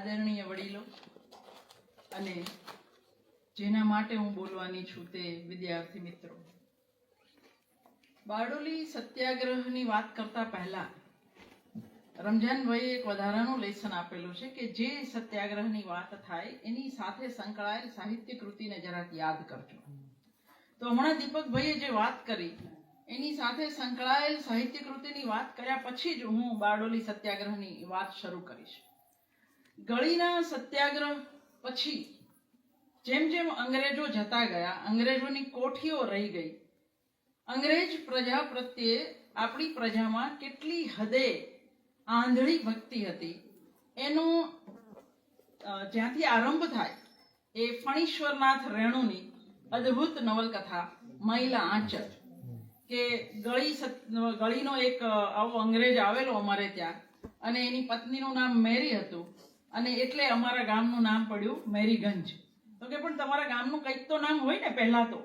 આદરણીય વડીલો અને જેના માટે હું બોલવાની છું તે વિદ્યાર્થી મિત્રો, બારડોલી સત્યાગ્રહની વાત કરતા પહેલા રમજાનભાઈએ એક વધારાનું લેસન આપેલું છે કે જે સત્યાગ્રહની વાત થાય એની સાથે સંકળાયેલ સાહિત્ય કૃતિને જરાક યાદ કરજો. તો હમણાં દીપકભાઈએ જે વાત કરી એની સાથે સંકળાયેલ સાહિત્ય કૃતિની વાત કર્યા પછી જ હું બારડોલી સત્યાગ્રહની વાત શરૂ કરીશ. ગળીના સત્યાગ્રહ પછી જેમ જેમ અંગ્રેજો જતા ગયા, અંગ્રેજોની કોઠીઓ રહી ગઈ, અંગ્રેજ પ્રજા પ્રત્યે આપણી પ્રજામાં કેટલી હદે આંધળી ભક્તિ હતી એનો જ્યાંથી આરંભ થાય એ ફણીશ્વરનાથ રેણુની અદ્ભુત નવલકથા મહિલા આંચલ, કે ગળીનો એક આવો અંગ્રેજ આવેલો અમારે ત્યાં અને એની પત્નીનું નામ મેરી હતું અને એટલે અમારા ગામનું નામ પડ્યું મેરીગંજ. તો કે પણ તમારા ગામનું કંઈક તો નામ હોય ને પહેલા તો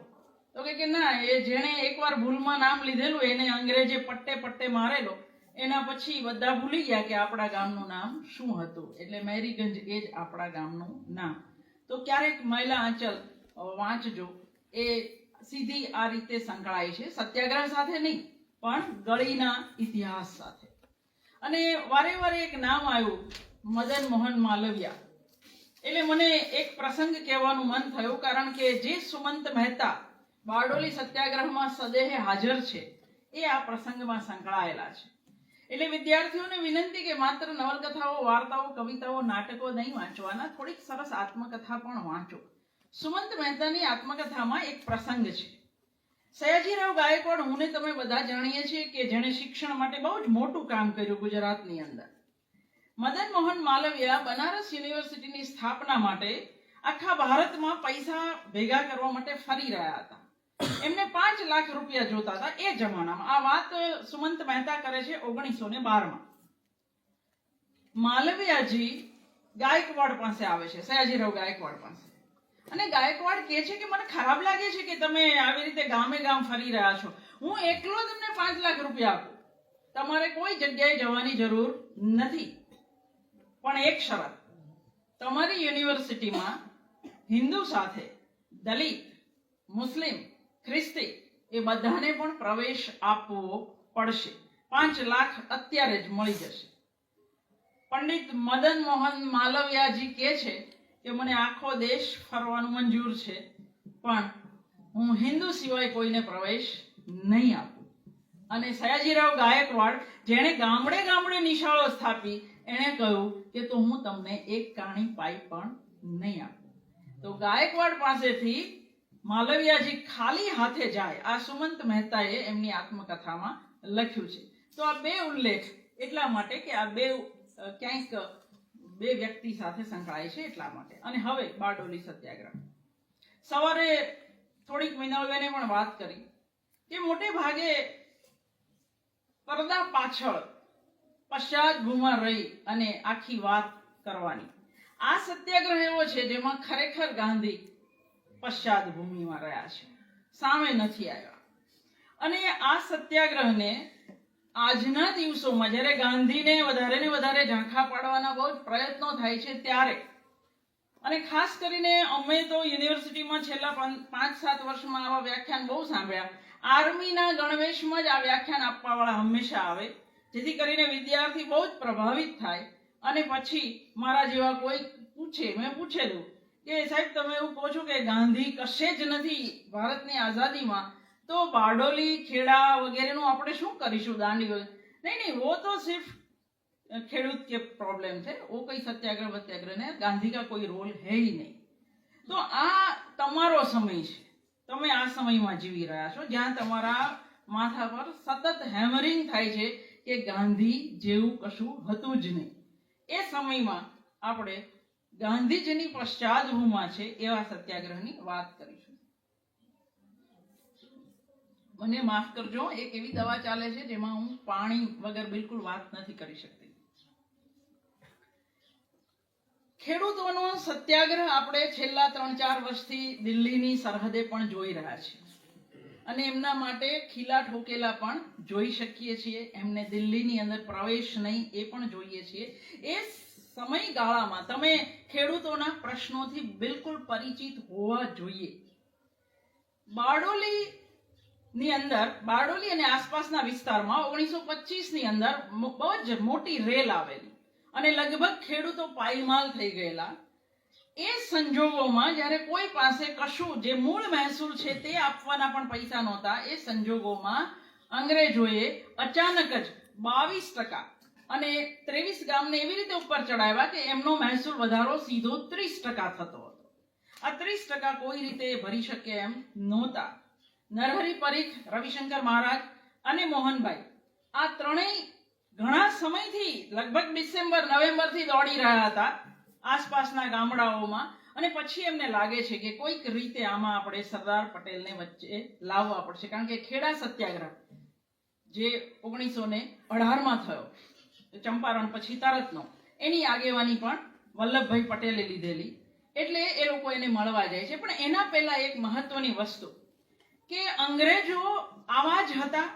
કે ના, એ જેણે એકવાર ભૂલમાં નામ લીધેલું એને અંગ્રેજે પટ્ટે પટ્ટે મારેલો, એના પછી બધા ભૂલી ગયા કે આપણા ગામનું નામ શું હતું, એટલે મેરીગંજ એ જ આપણા ગામનું નામ. તો ક્યારેક મહિલા આંચલ વાંચજો, એ સીધી આ રીતે સંકળાય છે સત્યાગ્રહ સાથે નહીં પણ ગળીના ઇતિહાસ સાથે. અને વારે વારે એક નામ આવ્યું, મદન મોહન માલવિયા. એટલે મને એક પ્રસંગ કહેવાનું મન થયું, કારણ કે જે સુમંત મહેતા બારડોલી સત્યાગ્રહમાં સદેહે હાજર છે એ આ પ્રસંગમાં સંકળાયેલા છે. એટલે વિદ્યાર્થીઓને વિનંતી કે માત્ર નવલકથાઓ, વાર્તાઓ, કવિતાઓ, નાટકો નહીં વાંચવાના, થોડીક સરસ આત્મકથા પણ વાંચો. સુમંત મહેતાની આત્મકથામાં એક પ્રસંગ છે. સયાજીરાવ ગાયકવાડ, હું ને તમે બધા જાણીએ છીએ કે જેણે શિક્ષણ માટે બહુ જ મોટું કામ કર્યું ગુજરાતની અંદર. મદન મોહન માલવિયા બનારસ યુનિવર્સિટીની સ્થાપના માટે આખા ભારતમાં પૈસા ભેગા કરવા માટે ફરી રહ્યા હતા. એમને 5 લાખ રૂપિયા જોતા હતા એ જમાનામાં. આ વાત સુમંત મહેતા કરે છે 1912માં. માલવિયાજી ગાયકવાડ પાસે આવે છે, સયાજીરાવ ગાયકવાડ પાસે, અને ગાયકવાડ કહે છે કે મને ખરાબ લાગે છે કે તમે આવી રીતે ગામે ગામ ફરી રહ્યા છો. હું એકલો તમને 5 લાખ રૂપિયા આપું, તમારે કોઈ જગ્યાએ જવાની જરૂર નથી, પણ એક શરત, તમારી યુનિવર્સિટીમાં હિન્દુ સાથે દલિત, મુસ્લિમ, ખ્રિસ્તી એ બધાને પણ પ્રવેશ આપવો પડશે. 5 લાખ અત્યારે જ મળી જશે. પંડિત મદન મોહન માલવિયાજી કહે છે કે મને આખો દેશ ફરવાનું મંજૂર છે, પણ હું હિન્દુ સિવાય કોઈને પ્રવેશ નહીં આપું. અને સયાજીરાવ ગાયકવાડ, જેણે ગામડે ગામડે નિશાળો સ્થાપી, એણે કહ્યું કે તો હું તમને એક કાણી પાઈ પણ નહીં આપું. તો ગાયકવાડ પાસેથી માલવિયાજી ખાલી હાથે જાય, આ સુમંત મહેતાએ એમની આત્મકથામાં લખ્યું છે. તો આ બે ઉલ્લેખ એટલા માટે કે આ બે ક્યાંક બે વ્યક્તિ સાથે સંકળાય છે એટલા માટે. અને હવે બારડોલી સત્યાગ્રહ. સવારે થોડીક મિનળબેને પણ વાત કરી કે મોટે ભાગે પડદા પાછળ પશ્ચાદભૂમાં રહી અને આખી વાત કરવાની. આ સત્યાગ્રહ એવો છે જેમાં ખરેખર ગાંધી પશ્ચાદભૂમિમાં રહ્યા છે, સામે નથી આવ્યા. અને આ સત્યાગ્રહને આજના દિવસોમાં જ્યારે ગાંધીને વધારે ને વધારે ઝાંખા પાડવાના બહુ જ પ્રયત્નો થાય છે ત્યારે, અને ખાસ કરીને અમે તો યુનિવર્સિટીમાં છેલ્લા 5-7 વર્ષમાં આવા વ્યાખ્યાન બહુ સાંભળ્યા. આર્મીના ગણવેશમાં જ આ વ્યાખ્યાન આપવાવાળા હંમેશા આવે, જેથી કરીને વિદ્યાર્થી બહુ જ પ્રભાવિત થાય. અને પછી મારા જેવા કોઈ પૂછે, મેં પૂછેલું કે સાહેબ તમે એવું કહો છો કે ગાંધી કશે જ નથી ભારતની આઝાદીમાં, તો બારડોલી, ખેડા વગેરેનું આપણે શું કરીશું? દાંડી વગેરે નહીં, वो तो सिर्फ ખેડૂત के प्रॉब्लम थे, वो कोई सत्याग्रह वत्याग्रह नहीं, गांधी का कोई रोल है ही नहीं. તો આ તમારો સમય છે, તમે આ સમયમાં જીવી રહ્યા છો જ્યાં તમારા માથા પર સતત હેમરિંગ થાય છે કે ગાંધી જેવું કશું હતું જ નહીં. એ સમયમાં આપણે ગાંધીજીની પશ્ચાદભૂમિમાં છે એવા સત્યાગ્રહની વાત કરીશું. મને માફ કરજો, એક એવી દવા ચાલે છે જેમાં હું પાણી વગર બિલકુલ વાત નથી કરી શકતી. ખેડૂતોનો સત્યાગ્રહ આપણે છેલ્લા 3-4 વર્ષથી દિલ્હીની સરહદે પણ જોઈ રહ્યા છીએ, અને એમના માટે ખીલા ઠોકેલા પણ જોઈ શકીએ છીએ. એમને દિલ્હીની અંદર પ્રવેશ નહીં એ પણ જોઈએ છીએ. એ સમયગાળામાં તમે ખેડૂતોના પ્રશ્નોથી બિલકુલ પરિચિત હોવા જોઈએ. બારડોલી અને આસપાસના વિસ્તારમાં 1925 ની અંદર બહુ જ મોટી રેલ આવેલી અને લગભગ ખેડૂતો પાયમાલ થઈ ગયેલા. એ સંજોગોમાં જ્યારે કોઈ પાસે કશું જે મૂળ મહેસૂલ છે તે આપવાના પણ પૈસા નહોતા, એ સંજોગોમાં અંગ્રેજોએ અચાનક જ 22% અને 23 ગામને એવી રીતે ઉપર ચડાવ્યા કે એમનો મહેસૂલ વધારો સીધો 30% થતો હતો. આ 30% કોઈ રીતે ભરી શકે એમ નહોતા. નરહરી પરીખ, રવિશંકર મહારાજ અને મોહનભાઈ આ ત્રણેય ઘણા સમયથી લગભગ ડિસેમ્બર નવેમ્બરથી દોડી રહ્યા હતા આસપાસના ગામડાઓમાં, અને પછી એમને લાગે છે કે કોઈક રીતે આમાં આપણે સરદાર પટેલને વચ્ચે લાવવા પડશે, કારણ કે ખેડા સત્યાગ્રહ જે 1918માં થયો, ચંપારણ પછી તરતનો, એની આગેવાની પણ વલ્લભભાઈ પટેલે લીધેલી. એટલે એ લોકો એને મળવા જાય છે. પણ એના પહેલા એક મહત્વની વસ્તુ કે અંગ્રેજો આવા જ હતા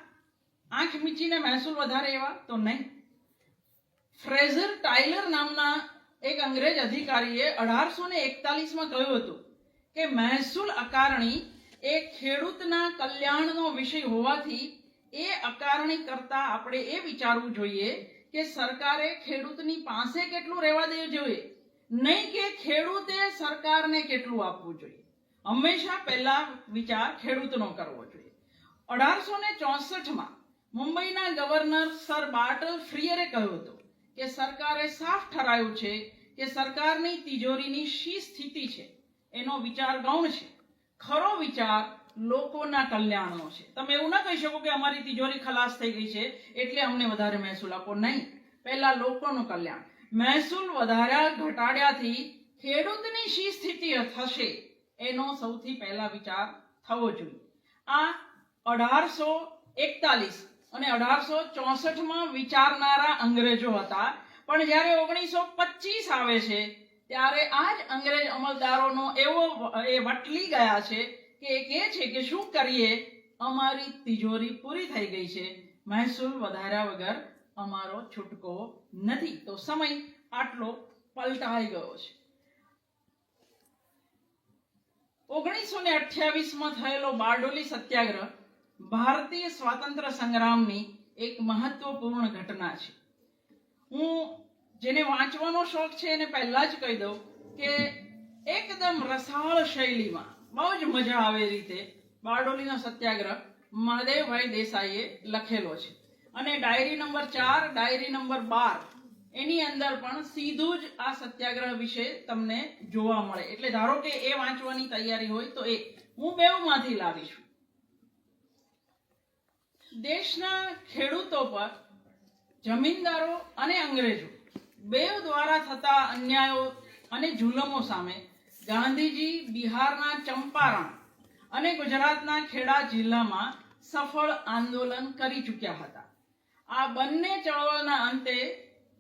આંખ મીચીને મહેસૂલ વધારે એવા તો નહીં. ફ્રેઝર ટાયલર નામના એક અંગ્રેજ અધિકારીએ 1841માં કહ્યું હતું કે મહેસૂલ અકારણી એ ખેડૂતના કલ્યાણનો વિષય હોવાથી એ અકારણી કરતા આપણે એ વિચારવું જોઈએ કે સરકારે ખેડૂતની પાસે કેટલું રહેવા દેવું જોઈએ, નહીં કે ખેડૂતે સરકારને કેટલું આપવું જોઈએ. હંમેશા પહેલા વિચાર ખેડૂતનો કરવો જોઈએ. 1864માં મુંબઈના ગવર્નર સર બાર્ટલ ફ્રીયરે કહ્યું હતું કે સરકારે સાફ ઠરાવ્યું છે કે સરકારની તિજોરીની શી સ્થિતિ છે એનો વિચાર ગૌણ છે, ખરો વિચાર લોકોના કલ્યાણનો છે. તમે એવું ના કહી શકો કે અમારી તિજોરી ખલાસ થઈ ગઈ છે એટલે અમને વધારે મહેસૂલ આપો. નહીં, પહેલા લોકોનું કલ્યાણ. મહેસૂલ વધાર્યા ઘટાડ્યાથી ખેડૂતની શી સ્થિતિ થશે એનો સૌથી પહેલા વિચાર થવો જોઈએ. આ 1841 અને 1864માં વિચારનારા અંગ્રેજો હતા. પણ જ્યારે 1925 આવે છે ત્યારે આ જ અંગ્રેજ અમલદારોનો એવો વટલી ગયા છે કે એ કહે છે કે શું કરીએ, અમારી તિજોરી પૂરી થઈ ગઈ છે, મહેસૂલ વધાર્યા વગર અમારો છૂટકો નથી. તો સમય આટલો પલટાઈ ગયો છે. 1928માં થયેલો બારડોલી સત્યાગ્રહ ભારતીય સ્વાતંત્ર્ય સંગ્રામની એક મહત્વપૂર્ણ ઘટના છે. હું જેને વાંચવાનો શોખ છે એને પહેલા જ કહી દઉં કે એકદમ રસાળ શૈલીમાં બહુ જ મજા આવે રીતે બારડોલીનો સત્યાગ્રહ મહાદેવભાઈ દેસાઈએ લખેલો છે. અને ડાયરી નંબર 4, ડાયરી નંબર 12 એની અંદર પણ સીધું જ આ સત્યાગ્રહ વિશે તમને જોવા મળે. એટલે ધારો કે એ વાંચવાની તૈયારી હોય તો એ હું બેઉમાંથી લાવીશું. દેશના ખેડૂતો પર જમીનદારો અને અંગ્રેજો બેઉ દ્વારા થતા અન્યાયો અને જુલમો સામે ગાંધીજી બિહારના ચંપારણ અને ગુજરાતના ખેડા જિલ્લામાં સફળ આંદોલન કરી ચૂક્યા હતા. આ બંને ચળવળના અંતે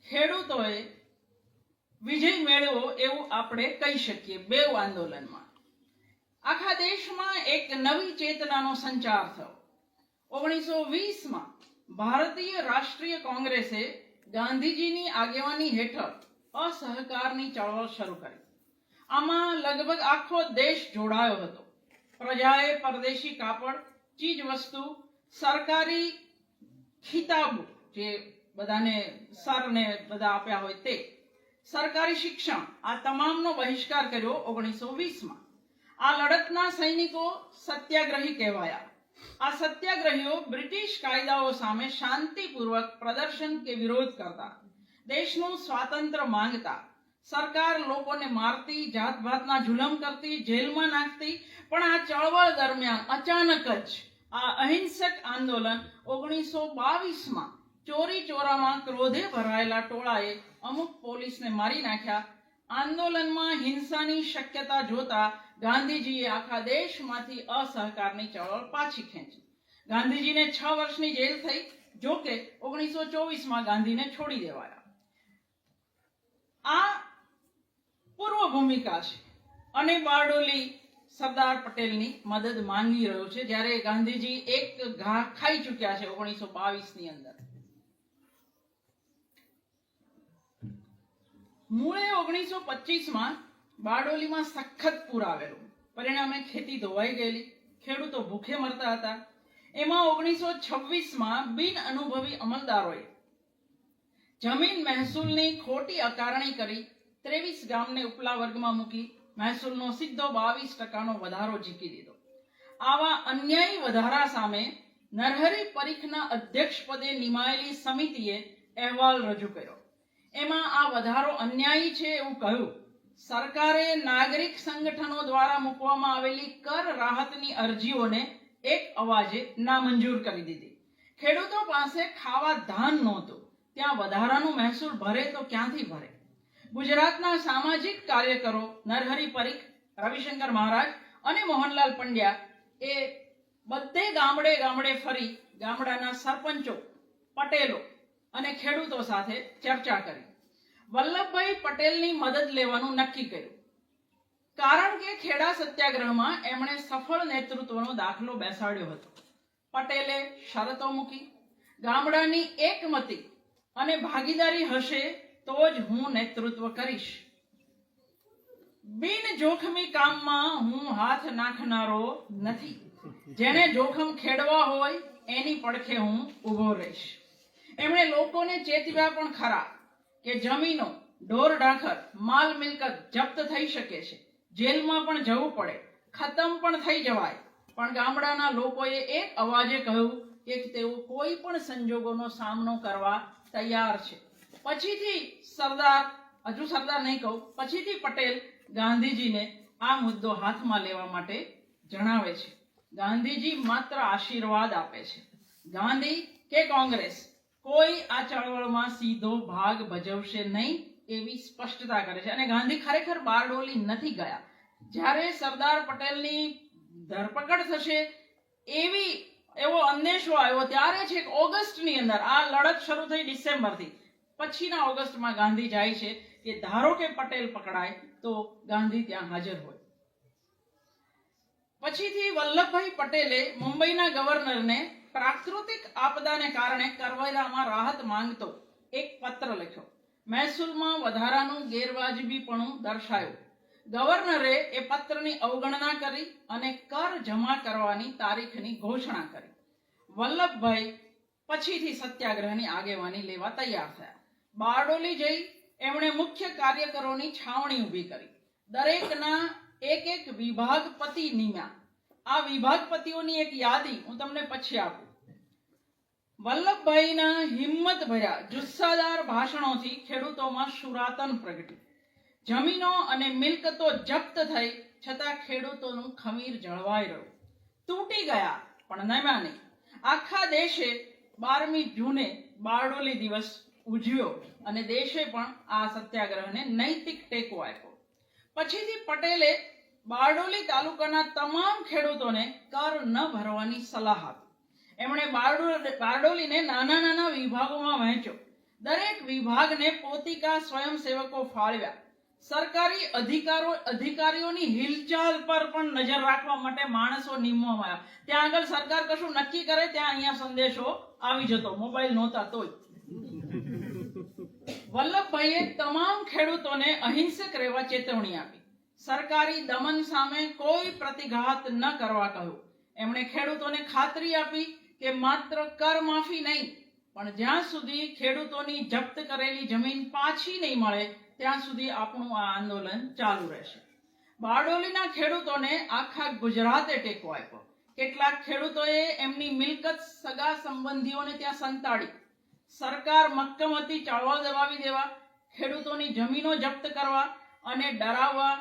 ખેડૂતોએ વિજય મેળવ્યો એવું આપણે કહી શકીએ. બેઉ આંદોલનમાં આખા દેશમાં એક નવી ચેતનાનો સંચાર થયો. 1920માં ભારતીય રાષ્ટ્રીય કોંગ્રેસે ગાંધીજીની આગેવાની હેઠળ અસહકારની ચળવળ શરૂ કરી. આમાં લગભગ આખો દેશ જોડાયો હતો. પ્રજાએ પરદેશી કાપડ, ચીજ વસ્તુ, સરકારી ખિતાબો જે બધાને સરને બધા આપ્યા હોય તે, સરકારી શિક્ષણ, આ તમામનો બહિષ્કાર કર્યો 1920માં. આ લડતના સૈનિકો સત્યાગ્રહી કહેવાયા. આ સત્યાગ્રહીઓ બ્રિટિશ કાયદાઓ સામે શાંતિપૂર્વક પ્રદર્શન કે વિરોધ કરતા, દેશનું સ્વાતંત્ર્ય માંગતા. સરકાર લોકોને મારતી, જાતભાતના જુલમ કરતી, જેલમાં નાખતી. પણ આ ચળવળ દરમિયાન અચાનક જ આ અહિંસક આંદોલન 1922માં ચોરી ચોરામાં ક્રોધે ભરાયેલા ટોળાએ અમુક પોલીસને મારી નાખ્યા. આંદોલનમાં હિંસાની શક્યતા જોતા ગાંધીજીએ આખા દેશમાંથી અસહકારની ચળવળ પાછી ખેંચી. ગાંધીજીને 6 વર્ષની જેલ થઈ. જોકે 1924માં ગાંધીને છોડી દેવાયા. આ પૂર્વ ભૂમિકા છે. અને બારડોલી સરદાર પટેલની મદદ માંગી રહ્યો છે, જ્યારે ગાંધીજી એક ઘા ખાઈ ચૂક્યા છે 1922ની અંદર. મૂળે 1925માં બારડોલીમાં સખત પૂર આવેલું. પરિણામે ખેતી ધોવાઈ ગયેલી, ખેડૂતો ભૂખે મરતા હતા. એમાં 1926માં બિન અનુભવી અમલદારોએ જમીન મહેસૂલની ખોટી અકારણી કરી 23 ગામને ઉપલા વર્ગમાં મૂકી મહેસૂલનો સીધો 22% વધારો ઝીકી દીધો. આવા અન્યાયી વધારા સામે નરહરી પરીખના અધ્યક્ષપદે નિમાયેલી સમિતિએ અહેવાલ રજૂ કર્યો. એમાં આ વધારો અન્યાયી છે એવું કહ્યું. સરકારે નાગરિક સંગઠનો દ્વારા મૂકવામાં આવેલી કર રાહતની અરજીઓને એક અવાજે નામંજૂર કરી દીધી. ખેડૂતો પાસે ખાવા ધાન નહોતું, ત્યાં વધારાનું મહેસૂલ ભરે તો ક્યાંથી ભરે? ગુજરાતના સામાજિક કાર્યકરો નરહરી પરીખ, રવિશંકર મહારાજ અને મોહનલાલ પંડ્યા એ બધે ગામડે ગામડે ફરી ગામડાના સરપંચો, પટેલો અને ખેડૂતો સાથે ચર્ચા કરી. વલ્લભભાઈ પટેલની મદદ લેવાનું નક્કી કર્યું. કારણ કે ખેડા સત્યાગ્રહમાં એમણે સફળ નેતૃત્વનો દાખલો બેસાડ્યો હતો. પટેલે શરતો મૂકી, ગામડાની એકમતી અને ભાગીદારી હશે તો જ હું નેતૃત્વ કરીશ. બિન જોખમી કામમાં હું હાથ નાખનારો નથી. જેને જોખમ ખેડવા હોય એની પડખે હું ઊભો રહીશ. એમણે લોકોને ચેતવ્યા પણ ખરા કે જમીનો, ઢોર ઢાંખર, માલ મિલકત જપ્ત થઈ શકે છે, જેલમાં પણ જવું પડે, ખતમ પણ થઈ જવાય. પણ ગામડાના લોકોએ એક અવાજે કહ્યું કે તેઓ કોઈ પણ સંજોગોનો સામનો કરવા તૈયાર છે. પછીથી પટેલ ગાંધીજીને આ મુદ્દો હાથમાં લેવા માટે જણાવે છે. ગાંધીજી માત્ર આશીર્વાદ આપે છે. ગાંધી કે કોંગ્રેસ કોઈ આ ચળવળમાં સીધો ભાગ ભજવશે નહીં એવી સ્પષ્ટતા કરે છે. અને ગાંધી ખરેખર બારડોલી નથી ગયા. જ્યારે સરદાર પટેલની ધરપકડ થશે એવો અંદેશો આવ્યો ત્યારે છેક ઓગસ્ટની અંદર, આ લડત શરૂ થઈ ડિસેમ્બરથી, પછીના ઓગસ્ટમાં ગાંધી જાય છે કે ધારો કે પટેલ પકડાય તો ગાંધી ત્યાં હાજર હોય. પછીથી વલ્લભભાઈ પટેલે મુંબઈના ગવર્નરને પ્રાકૃતિક આપદાને કારણે કરવેરામાં રાહત માંગતો એક પત્ર લખ્યો. મહેસૂલમાં વધારાનું ગેરવાજબીપણું દર્શાયું. ગવર્નરે એ પત્રની અવગણના કરી અને કર જમા કરવાની તારીખની ઘોષણા કરી. વલ્લભભાઈ પછીથી સત્યાગ્રહની આગેવાની લેવા તૈયાર થયા. બારડોલી જઈ એમણે મુખ્ય કાર્યકરોની છાવણી ઊભી કરી. દરેકના એક વિભાગપતિ નિમ્યા. આ વિભાગપતિઓની એક યાદી હું તમને પછી આપું. વલ્લભભાઈના હિંમત ભર્યા જુસ્સાદાર ભાષણોથી ખેડૂતોમાં શુરાતન પ્રગટી. જમીનો અને મિલકતો જપ્ત થઈ છતાં ખેડૂતોનું ખમીર જળવાઈ રહ્યું. તૂટી ગયા પણ નમ્યા નહીં. આખા દેશે 12મી જૂને બારડોલી દિવસ ઉજવ્યો અને દેશે પણ આ સત્યાગ્રહને નૈતિક ટેકો આપ્યો. પછીથી પટેલે બારડોલી તાલુકાના તમામ ખેડૂતોને કર ન ભરવાની સલાહ આપી. એમણે બારડોલીને નાના નાના વિભાગોમાં વહેંચ્યો. દરેક વિભાગને પોતિકા સ્વયંસેવકો ફાળવ્યા. સરકારી અધિકારીઓની હિલચાલ પર પણ નજર રાખવા માટે માણસો નીમવામાં આવ્યા. ત્યાં આગળ સરકાર કશું નક્કી કરે ત્યાં અહીંયા સંદેશો આવી જતો, મોબાઈલ નહોતા તોય. વલ્લભભાઈએ તમામ ખેડૂતોને અહિંસક રહેવા ચેતવણી આપી. સરકારી દમન સામે કોઈ પ્રતિઘાત ન કરવા કહ્યું. એમણે ખેડૂતોને ખાતરી આપી કે માત્ર કર માફી નહીં પણ જ્યાં સુધી ખેડૂતોની જપ્ત કરેલી જમીન પાછી નહીં મળે ત્યાં સુધી આપણું આ આંદોલન ચાલુ રહેશે. બારડોલીના ખેડૂતોને આખા ગુજરાતે ટેકો આપ્યો. કેટલાક ખેડૂતોએ એમની મિલકત સગા સંબંધીઓને ત્યાં સંતાડી. સરકાર મક્કમ હતી ચળવળ દબાવી દેવા, ખેડૂતોની જમીનો જપ્ત કરવા અને ડરાવવા.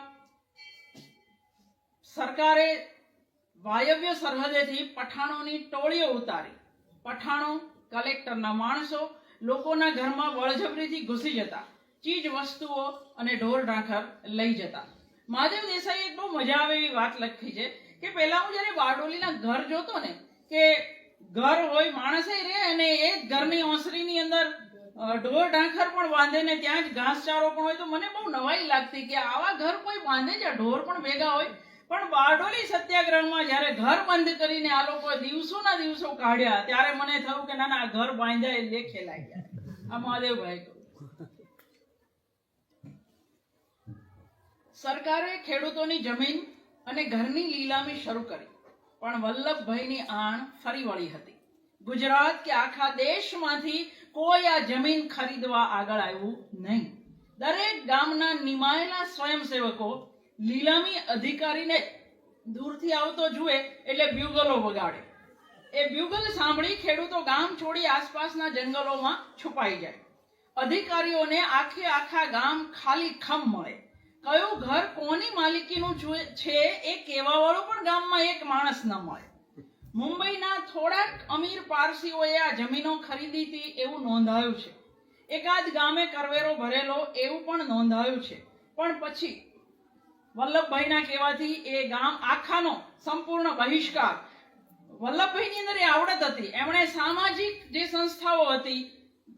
સરકારે વાયવ્ય સરહદેથી પઠાણોની ટોળીઓ ઉતારી. પઠાણો, કલેક્ટરના માણસો લોકોના ઘરમાં બળજબરીથી ઘૂસી જતા, ચીજ વસ્તુઓ અને ઢોર ઢાંખર લઈ જતા. મહાદેવ દેસાઈએ એક બહુ મજા આવે એવી વાત લખી છે કે પહેલા હું જયારે બારડોલીના ઘર જોતો ને કે ઘર હોય, માણસે રહે અને એ ઘરની ઓસરીની અંદર ઢોર ઢાંખર પણ બાંધે ને ત્યાં જ ઘાસચારો પણ હોય તો મને બહુ નવાઈ લાગતી કે આવા ઘર કોઈ બાંધે જ્યાં ઢોર પણ ભેગા હોય. પણ બારડોલી સત્યાગ્રહમાં જયારે ઘર બંધ કરીને આ લોકો દિવસોના દિવસો કાઢ્યા ત્યારે મને થયું કે ના ઘર બાંધ્યા એ લેખે લાગ્યા. આ મહાદેવભાઈ કહ્યું. સરકારે ખેડૂતોની જમીન અને ઘરની લીલામી શરૂ કરી, પણ વલ્લભભાઈની આણ ફરી વળી હતી. ગુજરાત કે આખા દેશમાંથી કોઈ આ જમીન ખરીદવા આગળ આવ્યું નહીં. દરેક ગામના નિમાયેલા સ્વયંસેવકો લીલામી અધિકારીને દૂરથી આવતો જુએ એટલે બ્યુગલો વગાડે. એ બ્યુગલ સાંભળી ખેડૂતો ગામ છોડી આસપાસના જંગલોમાં છુપાઈ જાય. અધિકારીઓને આખા ગામ ખાલી ખમ મળે. કયું ઘર કોની માલિકીનું છે એ કહેવાવાળો પણ ગામમાં એક માણસ ન મળે. મુંબઈના થોડાક અમીર પારસીઓએ આ જમીનો ખરીદી હતી એવું નોંધાયું છે. એકાદ ગામે કરવેરો ભરેલો એવું પણ નોંધાયું છે. પણ પછી વલ્લભભાઈના કહેવાથી એ ગામ આખાનો સંપૂર્ણ બહિષ્કાર. વલ્લભભાઈની અંદર એ આવડત હતી, એમણે સામાજિક જે સંસ્થાઓ હતી,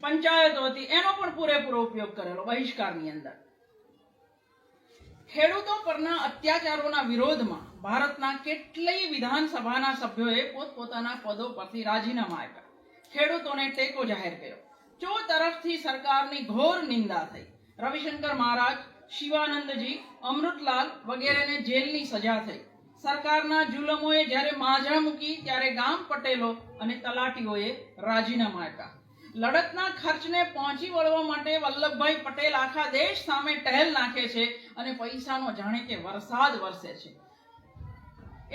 પંચાયતો હતી, એનો પણ પૂરેપૂરો ઉપયોગ કરેલો બહિષ્કારની અંદર. ખેડૂતો પરના અત્યાચારોના વિરોધમાં ભારતના કેટલીય વિધાનસભાના સભ્યોએ પોતપોતાના પદો પરથી રાજીનામા આપ્યા. ખેડૂતોને ટેકો જાહેર કર્યો. ચો તરફથી સરકારની ઘોર નિંદા થઈ. રવિશંકર મહારાજ, શિવાનંદજી, અમૃતલાલ વગેરેને જેલની સજા થઈ. સરકારના જુલમોએ જ્યારે માઝા મૂકી ત્યારે ગામ પટેલો અને તલાટીઓએ રાજીનામા આપ્યા. લડતના ખર્ચને પહોંચી વળવા માટે વલ્લભભાઈ પટેલ આખા દેશ સામે ટહેલ નાખે છે અને પૈસાનો જાણે કે વરસાદ વરસે છે.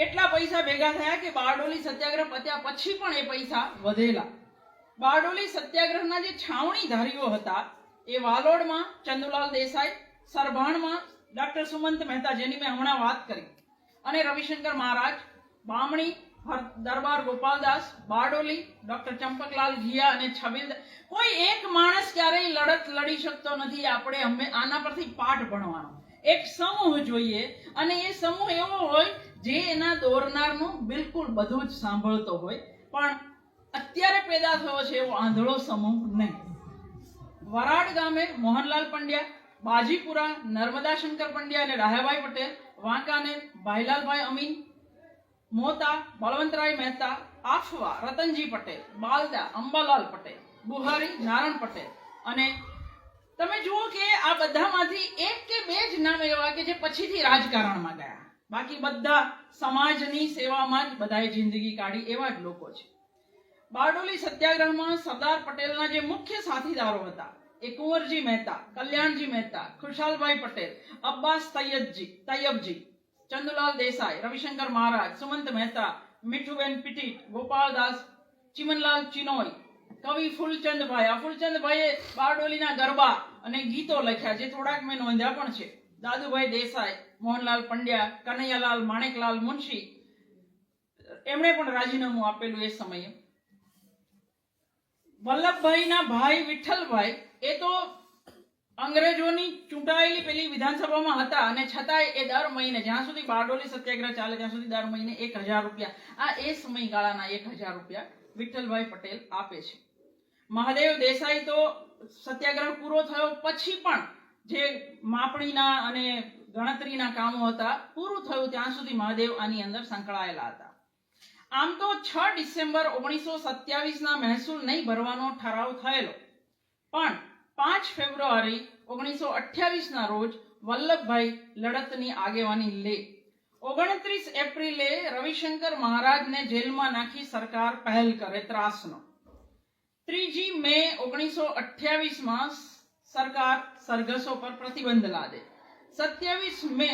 એટલા પૈસા ભેગા થયા કે બારડોલી સત્યાગ્રહ પત્યા પછી પણ એ પૈસા વધેલા. બારડોલી સત્યાગ્રહના જે છાવણીધારીઓ હતા એ વાલોડમાં ચંદુલાલ દેસાઈ, સરભાણમાં ડોક્ટર સુમંત મહેતા, જેની મેં હમણાં વાત કરી, અને રવિશંકર મહારાજ, બામણી દરબાર ગોપાલદાસ, બારડોલી ડોક્ટર ચંપકલાલ ઘિયા અને છબીલ. કોઈ એક માણસ ક્યારેય લડત લડી શકતો નથી. આપણે આના પરથી પાઠ ભણવાનો. એક સમૂહ જોઈએ અને એ સમૂહ એવો હોય જે એના દોરનારનું બિલકુલ બધું જ સાંભળતો હોય. પણ અત્યારે પેદા થયો છે એવો આંધળો સમૂહ નહીં. વરાડ ગામે મોહનલાલ પંડ્યા, બાજીપુરા નર્મદા શંકર પંડ્યા અને રાહાભાઈ પટેલ, વાંકાનેર ભાઈલાલભાઈ અમીન, મોતા બળવંતરાય મહેતા, આફવા રતનજી પટેલ, બાલદા અંબાલાલ પટેલ, બુહારી નારાયણ પટેલ. અને તમે જુઓ કે આ બધામાંથી એક કે બે જ નામ એવા કે જે પછીથી રાજકારણમાં ગયા. બાકી બધા સમાજની સેવામાં જ બધાએ જિંદગી કાઢી એવા જ લોકો છે. બારડોલી સત્યાગ્રહમાં સરદાર પટેલના જે મુખ્ય સાથીદારો હતા એ કુંવરજી મહેતા, કલ્યાણજી મહેતા, ખુશાલભાઈ પટેલ, અબ્બાસ તૈયબજી, ચંદુલાલ દેસાઈ, રવિશંકર મહારાજ, સુમંત મહેતા, મીઠુબેન પીટીટ, ગોપાલદાસ, ચિમનલાલ ચિનોય, કવિ ફૂલચંદભાઈ. આ ફૂલચંદભાઈએ બારડોલીના ગરબા અને ગીતો લખ્યા, જે થોડાક મેં નોંધ્યા પણ છે. દાદુભાઈ દેસાઈ, મોહનલાલ પંડ્યા, કનૈયાલાલ માણેકલાલ મુનશી, એમણે પણ રાજીનામું આપેલું એ સમયે. વલ્લભભાઈના ભાઈ વિઠ્ઠલભાઈ એ તો અંગ્રેજોની ચૂંટાયેલી પેલી વિધાનસભામાં હતા અને છતાંય એ દર મહિને, જ્યાં સુધી બારડોલી સત્યાગ્રહ ચાલે ત્યાં સુધી દર મહિને 1000 રૂપિયા, આ એ સમયગાળાના 1000 રૂપિયા વિઠ્ઠલભાઈ પટેલ આપે છે. મહાદેવ દેસાઈ તો સત્યાગ્રહ પૂરો થયો પછી પણ જે માપણીના અને ગણતરીના કામો હતા, પૂરું થયું ત્યાં સુધી મહાદેવ આની અંદર સંકળાયેલા હતા. આમ તો 6 ડિસેમ્બર 1927 મહેસૂલ નહીં ભરવાનો ઠરાવ થયેલો, પણ 5 ફેબ્રુઆરી 1928 રોજ વલ્લભભાઈ લડતની આગેવાની લે. 29 એપ્રિલે રવિશંકર મહારાજને જેલમાં નાખી સરકાર પહેલ કરે ત્રાસનો. 3 મે 1928 સરકાર સરઘસો પર પ્રતિબંધ લાદે. 27 મે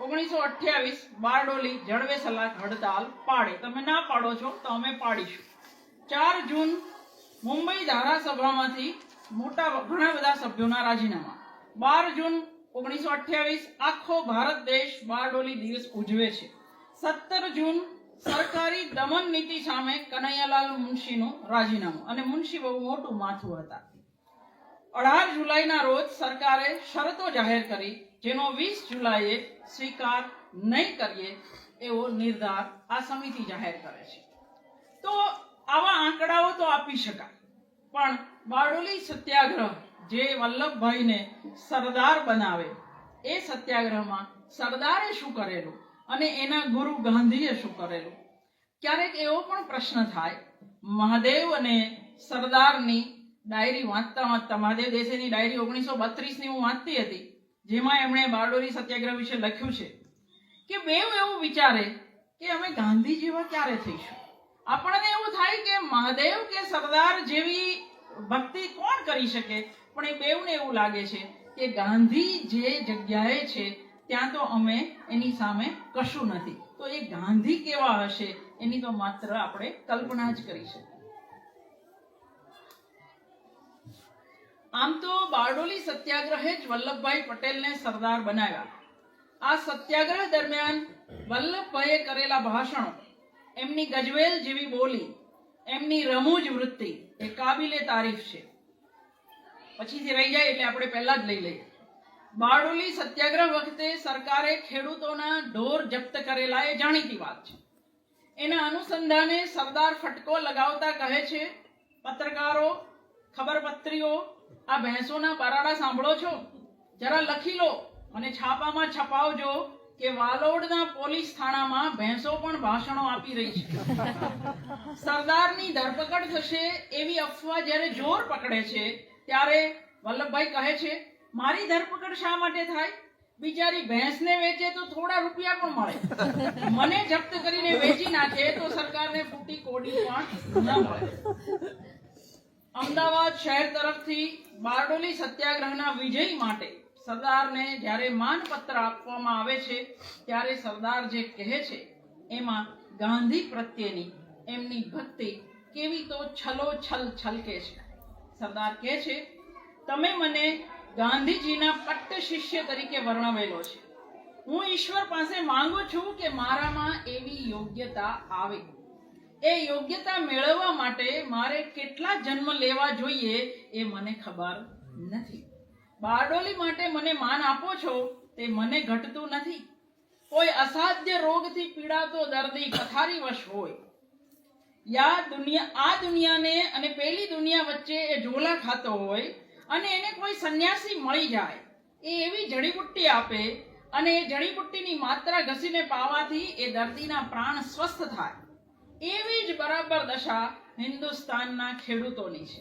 1928 બારડોલી જડવે સલાક હડતાલ પાડે. તમે ના પાડો છો તો અમે પાડીશું. 4 જૂન મુંબઈ ધારાસભામાંથી ઘણા બધા સભ્યોના રાજીનામા. 12 જૂન 1928 આખો ભારત દેશ બારડોલી દિવસ ઉજવે છે. 17 જૂન સરકારી દમન નીતિ સામે કનૈયાલાલ મુનશીનું રાજીનામું, અને મુનશી બહુ મોટું માથું હતા. 18 જુલાઈના રોજ સરકારે શરતો જાહેર કરી, જેનો 20 જુલાઈએ સ્વીકાર નહીં કરીએ એવો નિર્ધાર આ સમિતિ જાહેર કરે છે. તો આવા આંકડાઓ તો આપી શકાય, પણ બારડોલી સત્યાગ્રહ જે વલ્લભભાઈને સરદાર બનાવે, એ સત્યાગ્રહમાં સરદારે શું કરેલું અને એના ગુરુ ગાંધીએ શું કરેલું. ક્યારેક એવો પણ પ્રશ્ન થાય, મહાદેવ અને સરદારની ડાયરી વાંચતા, મહાદેવ દેસાઈની ડાયરી 1932ની હું વાંચતી હતી. જેમાં એમણે બારડોલી સત્યાગ્રહ વિશે લખ્યું છે કે બેઉ એવું વિચારે કે અમે ગાંધી જેવા ક્યારે થઈશું. આપણને એવું થાય કે મહાદેવ કે સરદાર જેવી ભક્તિ કોણ કરી શકે, પણ એ બેઉને એવું લાગે છે કે ગાંધી જે જગ્યાએ છે ત્યાં તો અમે એની સામે કશું નથી. તો એ ગાંધી કેવા હશે એની તો માત્ર આપણે કલ્પના જ કરી શકીએ. આમ તો બારડોલી સત્યાગ્રહે જ વલ્લભભાઈ પટેલને સરદાર બનાવ્યા. આ સત્યાગ્રહ દરમિયાન વલ્લભભાઈએ કરેલા ભાષણો, એમની ગજવેલ જેવી બોલી, એમની રમૂજ વૃત્તિ એ કાબિલે તારીફ છે. પછીથી રહી જાય એટલે આપણે પહેલા જ લઈ લઈએ. બારડોલી સત્યાગ્રહ વખતે સરકારે ખેડૂતોના ઢોર જપ્ત કરેલા એ જાણીતી વાત છે. એના અનુસંધાને સરદાર ફટકો લગાવતા કહે છે, પત્રકારો, ખબરપત્રીઓ, આ ભેંસોના બરાડા સાંભળો છો, જરા લખી લો અને છાપામાં છપાવજો કે વાલોડના પોલીસ થાણામાં ભેંસો પણ ભાષણો આપી રહી છે. સરદારની ધરપકડ થશે એવી અફવા જ્યારે જોર પકડે છે ત્યારે વલ્લભભાઈ કહે છે, મારી ધરપકડ શા માટે થાય? બિચારી ભેંસને વેચે તો થોડા રૂપિયા પણ મળે, મને જપ્ત કરીને વેચી નાખે તો સરકારને ફૂટી કોડી પણ ન મળે. અમદાવાદ શહેર તરફથી બારડોલી સત્યાગ્રહના વિજય માટે સરદારને જ્યારે માનપત્ર આપવામાં આવે છે ત્યારે સરદાર જે કહે છે એમાં ગાંધી પ્રત્યેની એમની ભક્તિ કેવી તો છલોછલ છલકે છે. સરદાર કહે છે, તમે મને ગાંધીજીના પટ્ટ શિષ્ય તરીકે વર્ણવેલો છે. હું ઈશ્વર પાસે માંગુ છું કે મારામાં એવી યોગ્યતા આવે. એ યોગ્યતા મેળવવા માટે મારે કેટલા જન્મ લેવા જોઈએ એ મને ખબર નથી. બારડોલી માટે મને માન આપો છો તે મને ઘટતું નથી. કોઈ અસાધ્ય રોગથી પીડાતો દર્દી પથારીવશ હોય, યા આ દુનિયાને અને પેલી દુનિયા વચ્ચે એ ઝોલા ખાતો હોય અને એને કોઈ સંન્યાસી મળી જાય, એ એવી જડીબુટ્ટી આપે અને એ જડીબુટ્ટીની માત્રા ઘસીને પાવાથી એ દર્દીના પ્રાણ સ્વસ્થ થાય, એવી જ બરાબર દશા હિન્દુસ્તાનના ખેડૂતોની છે.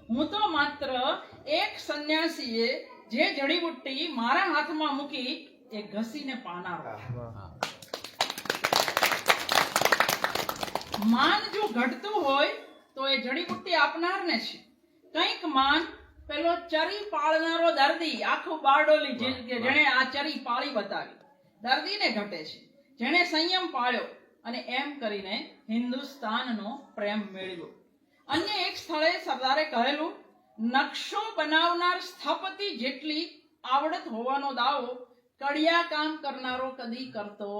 હું તો માત્ર એક સંન્યાસીએ જે જડીબુટ્ટી મારા હાથમાં મૂકી એ ઘસીને પાનારો. માન જો ઘટતું હોય તો એ જડીબુટ્ટી આપનારને છે. કંઈક માન પેલો ચરી પાળનારો દર્દી, આખું બારડોલી જેણે આ ચરી પાળી બતાવી, દર્દીને ઘટે છે, જેણે સંયમ પાળ્યો અને એમ કરીને હિન્દુસ્તાનનો પ્રેમ મેળવ્યો. અન્ય એક સ્થળે સરદારે કહેલું, નકશો બનાવનાર સ્થપતિ જેટલી આવડત હોવાનો દાવો કડિયા કામ કરનારો કદી કરતો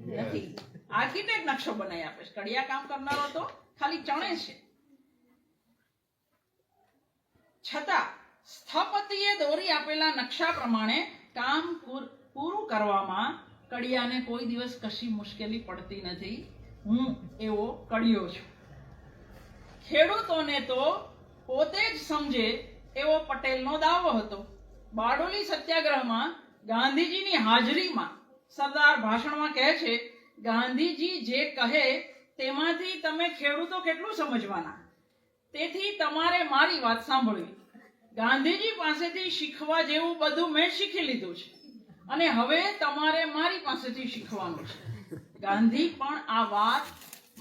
નથી. આર્કિટેક્ટ નકશો બનાવી આપે છે, કડિયા કામ કરનારો તો ખાલી ચણે છે. છતાં સ્થપતિએ દોરી આપેલા નકશા પ્રમાણે કામ પૂરું કરવામાં કડિયાને કોઈ દિવસ કશી મુશ્કેલી પડતી નથી. હું એવો કડિયો છું. ખેડૂતોને તો પોતે જ સમજે એવો પટેલનો દાવો હતો. બારડોલી સત્યાગ્રહમાં ગાંધીજીની હાજરીમાં સરદાર ભાષણમાં કહે છે, ગાંધીજી જે કહે તેમાંથી તમે ખેડૂતો કેટલું સમજવાના, તેથી તમારે મારી વાત સાંભળવી. ગાંધીજી પાસેથી શીખવા જેવું બધું મેં શીખી લીધું છે અને હવે તમારે મારી પાસેથી શીખવાનું છે. ગાંધી પણ આ વાત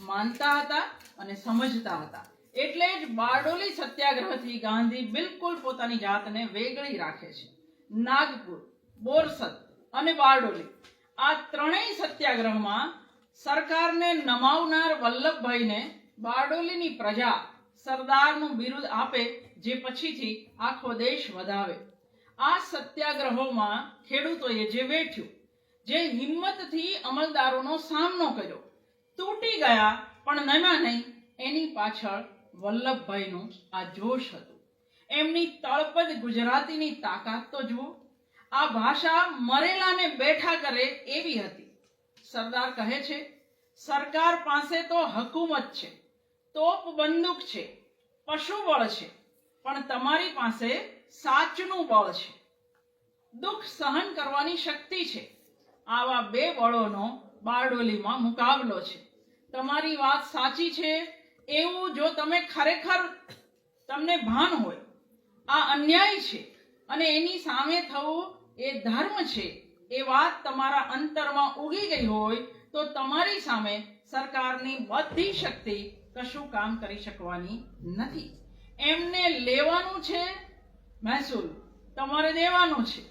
માનતા હતા અને સમજતા હતા. એટલે જ બારડોલી સત્યાગ્રહથી ગાંધી બિલકુલ પોતાની જાતને વેગળી રાખે છે. નાગપુર, બોરસદ અને બારડોલી આ ત્રણેય સત્યાગ્રહમાં સરકારને નમાવનાર વલ્લભભાઈને બારડોલીની પ્રજા સરદારનું બિરુદ આપે, જે પછીથી આખો દેશ વધાવે. આ સત્યાગ્રહોમાં ખેડૂતોએ જે વેઠ્યું, જે હિંમતથી અમલદારોનો સામનો કર્યો, તૂટી ગયા પણ નમ્યા નહીં, એની પાછળ વલ્લભભાઈનું આ જોશ હતું. એમની તળપદ ગુજરાતીની તાકાત તો જુઓ. આ ભાષા મરેલાને બેઠા કરે એવી હતી. સરદાર કહે છે, સરકાર પાસે તો હકુમત છે, તોપ બંદૂક છે, પશુબળ છે, પણ તમારી પાસે સાચનું બળ છે, દુઃખ સહન કરવાની શક્તિ છે. આવા બે બળોનો બારડોલીમાં મુકાબલો છે. તમારી વાત સાચી છે એવું જો તમે ખરેખર તમને ભાન હોય, આ અન્યાય છે અને એની સામે થવું એ ધર્મ છે એ વાત તમારા અંતરમાં ઉગી ગઈ હોય તો તમારી સામે સરકારની બધી શક્તિ કશું કામ કરી શકવાની નથી. એમને લેવાનું છે મહેસૂલ, તમારે દેવાનું છે.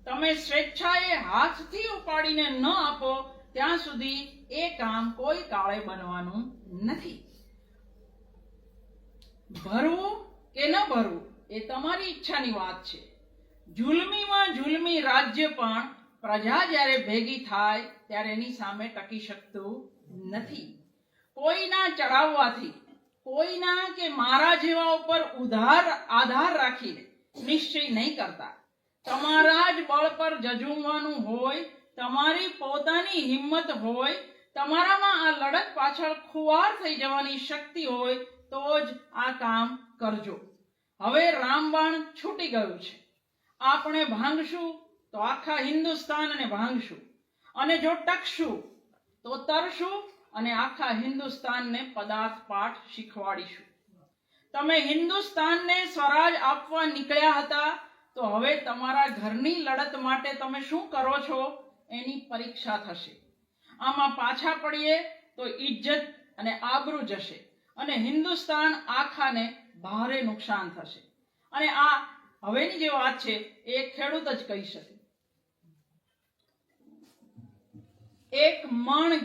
તમે સ્વેચ્છાએ હાથથી ઉપાડીને ન આપો ત્યાં સુધી એ કામ કોઈ કાળે બનવાનું નથી. ભરવું કે ન ભરવું એ તમારી ઈચ્છાની વાત છે. જુલમીમાં જુલમી રાજ્ય પણ પ્રજા જ્યારે ભેગી થાય ત્યારે એની સામે ટકી શકતું નથી. કોઈના ચડાવવાથી, કોઈના કે મારા જેવા ઉપર આધાર રાખીને નિશ્ચય નહીં કરતા. તમારા જ બળ પર જજુમવાનું હોય, તમારી પોતાની હિંમત હોય, તમારામાં આ લડત પાછળ ખુવાર થઈ જવાની શક્તિ હોય તો જ આ કામ કરજો. હવે રામબાણ છૂટી ગયું છે. આપણે ભાંગશું તો આખા હિન્દુસ્તાનને ભાંગશું, અને જો ટકશું તો તરશું અને આખા હિન્દુસ્તાનને પદાર્થ પાઠ શીખવાડીશું. તમે હિન્દુસ્તાનને સ્વરાજ આપવા નીકળ્યા હતા તો હવે તમારા ઘરની લડત માટે તમે શું કરો છો એની પરીક્ષા થશે. આમાં પાછા પડીએ તો ઇજ્જત અને આબરૂ જશે અને હિન્દુસ્તાન આખાને ભારે નુકસાન થશે. અને આ હવેની જે વાત છે એ ખેડૂત જ કહી શકે. એક મણ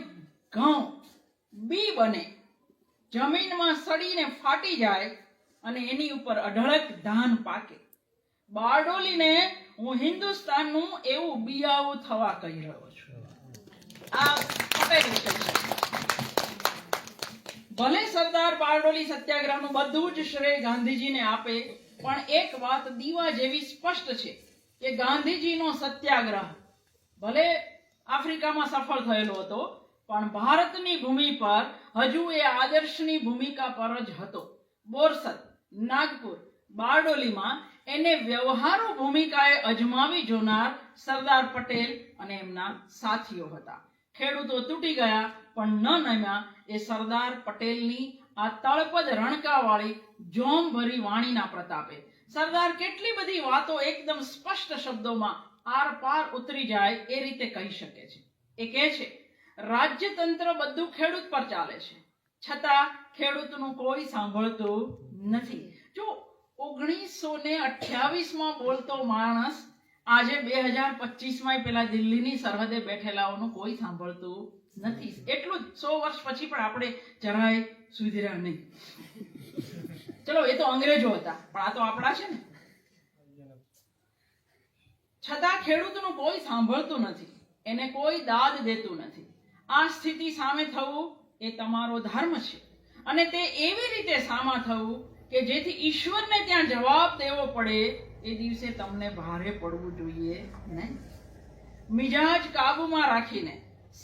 ઘઉં બી બને, જમીનમાં સડીને ફાટી જાય અને એની ઉપર અઢળક ધાન પાકે. બારડોલીને હું હિન્દુસ્તાનનું એવું બિયાવું થવા કહી રહ્યો છું. આ પટેલ વિષય છે. ભલે સરદાર બારડોલી સત્યાગ્રહનું બધું જ શ્રેય ગાંધીજીને આપે, પણ એક વાત દીવા જેવી સ્પષ્ટ છે કે ગાંધીજીનો સત્યાગ્રહ ભલે આફ્રિકામાં સફળ થયેલો હતો, પણ ભારતની ભૂમિ પર હજુ એ આદર્શની ભૂમિકા પર જ હતો. બોરસદ, નાગપુર, બારડોલીમાં એને વ્યવહારુ ભૂમિકાએ અજમાવી જોનાર સરદાર પટેલ અને એમના સાથીઓ હતા. ખેડૂતો તૂટી ગયા પણ ન નમ્યા એ સરદાર પટેલની આ તળપદ રણકાવાળી જોમભરી વાણીના પ્રતાપે. સરદાર કેટલી બધી વાતો એકદમ સ્પષ્ટ શબ્દોમાં આર પાર ઉતરી જાય એ રીતે કહી શકે છે. એ કહે છે, રાજ્યતંત્ર બધું ખેડૂત પર ચાલે છે, છતાં ખેડૂતનું કોઈ સાંભળતું નથી. જો 1928માં બોલતો માણસ આજે 2025માં પેલા દિલ્હીની સરહદે બેઠેલાઓનું કોઈ સાંભળતું નથી. એટલું જ 100 વર્ષ પછી પણ આપણે જરાય સુધર્યા નહીં. ચલો, એ તો અંગ્રેજો હતા, પણ આ તો આપણા છે ને. છતાં ખેડૂતનું કોઈ સાંભળતું નથી, એને કોઈ દાદ દેતું નથી. આ સ્થિતિ સામે થવું એ તમારો ધર્મ છે, અને તે એવી રીતે સામા થવું કે જેથી ઈશ્વરને ત્યાં જવાબ દેવો પડે એ દિવસે તમને ભારે પડવું જોઈએ નહીં. મિજાજ કાબુમાં રાખીને,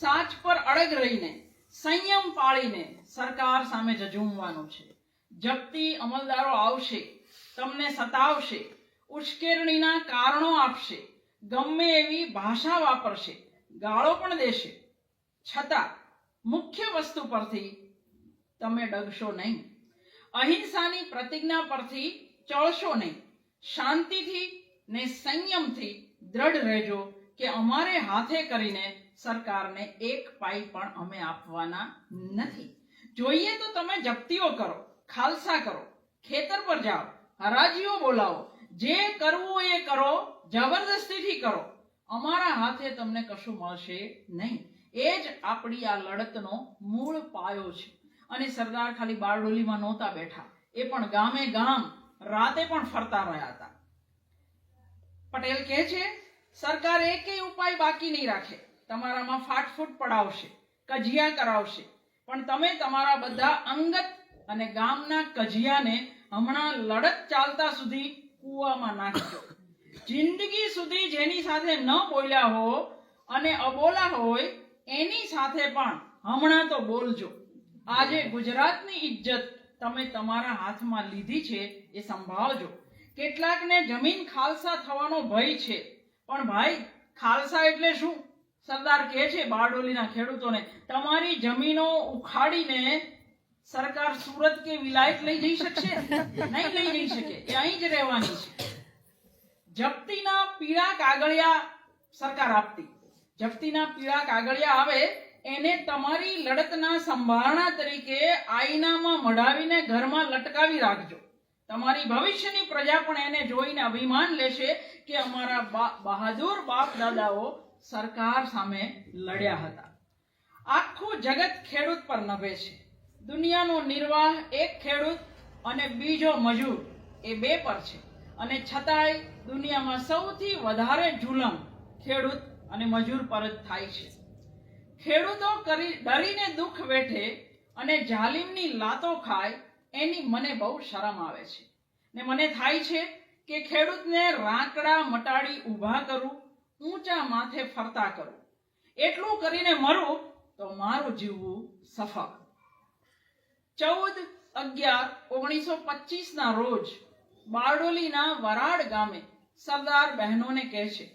સાચ પર અડગ રહીને, સંયમ પાળીને સરકાર સામે ઝઝૂમવાનું છે. જપ્તી અમલદારો આવશે, તમને સતાવશે, ઉશ્કેરણીના કારણો આપશે, ગમે એવી ભાષા વાપરશે, ગાળો પણ દેશે, છતાં મુખ્ય વસ્તુ પરથી તમે ડગશો નહીં. અહિંસાની પ્રતિજ્ઞા પરથી ચળશો નહીં. શાંતિથી ને સંયમથી દ્રઢ રહેજો કે અમારે હાથે કરીને સરકારને એક પાઈ પણ અમે આપવાના નથી. જોઈએ તો તમે જપ્તીઓ કરો, ખાલસા કરો, ખેતર પર જાઓ, હરાજીઓ બોલાવો, જે કરવું એ કરો, જબરદસ્તીથી કરો, અમારા હાથે તમને કશું મળશે નહીં. એ જ આપણી આ લડતનો મૂળ પાયો છે. અને સરદાર ખાલી બારડોલીમાં નહોતા બેઠા, એ પણ ગામે ગામ રાતે પણ ફરતા રહ્યા હતા. પટેલ કહે છે, સરકાર એકેય ઉપાય બાકી નહીં રાખે. તમારામાં ફાટફૂટ પડાવશે, કજિયા કરાવશે, પણ તમે તમારા બધા અંગત અને ગામના કજિયાને હમણાં લડત ચાલતા સુધી કૂવામાં નાખજો. જિંદગી સુધી જેની સાથે ન બોલ્યા હો અને અબોલા હોય એની સાથે પણ હમણાં તો બોલજો. આજે ગુજરાતની ઇજ્જત તમે તમારા હાથમાં લીધી છે એ સંભાળજો. કેટલાકને જમીન ખાલસા થવાનો ભય છે, પણ ભાઈ ખાલસા એટલે શું? સરદાર કહે છે બારડોલીના ખેડૂતોને, તમારી જમીનો ઉખાડીને સરકાર સુરત કે વિલાયત લઈ જઈ શકશે? નહીં લઈ જઈ શકે, એ અહીં જ રહેવાની છે. જપ્તીના પીળા કાગળિયા સરકાર આપતી. જપ્તીના પીળા કાગળિયા આવે એને તમારી લડતના સંભારણા તરીકે આઈનામાં મઢાવીને ઘરમાં લટકાવી રાખજો. તમારી ભવિષ્યની પ્રજા પણ એને જોઈને અભિમાન લેશે કે અમારા બહાદુર બાપ દાદાઓ સરકાર સામે લડ્યા હતા. આખું જગત ખેડૂત પર નભે છે. દુનિયાનો નિર્વાહ એક ખેડૂત અને બીજો મજૂર એ બે પર છે, અને છતાંય દુનિયામાં સૌથી વધારે જુલમ ખેડૂત અને મજૂર પર જ થાય છે. ખેડૂતો ડરીને દુઃખ વેઠે અને જાલિમની લાતો ખાય એની મને બહુ શરમ આવે છે, ને મને થાય છે કે ખેડૂતને રાંકડા મટાડી ઊભા કરું, ઊંચા માથે ફરતા કરું. એટલું કરીને મરું તો મારું જીવવું સફળ. 14/11/1925 ના રોજ બારડોલીના વરાડ ગામે સરદાર બહેનોને કહે છે,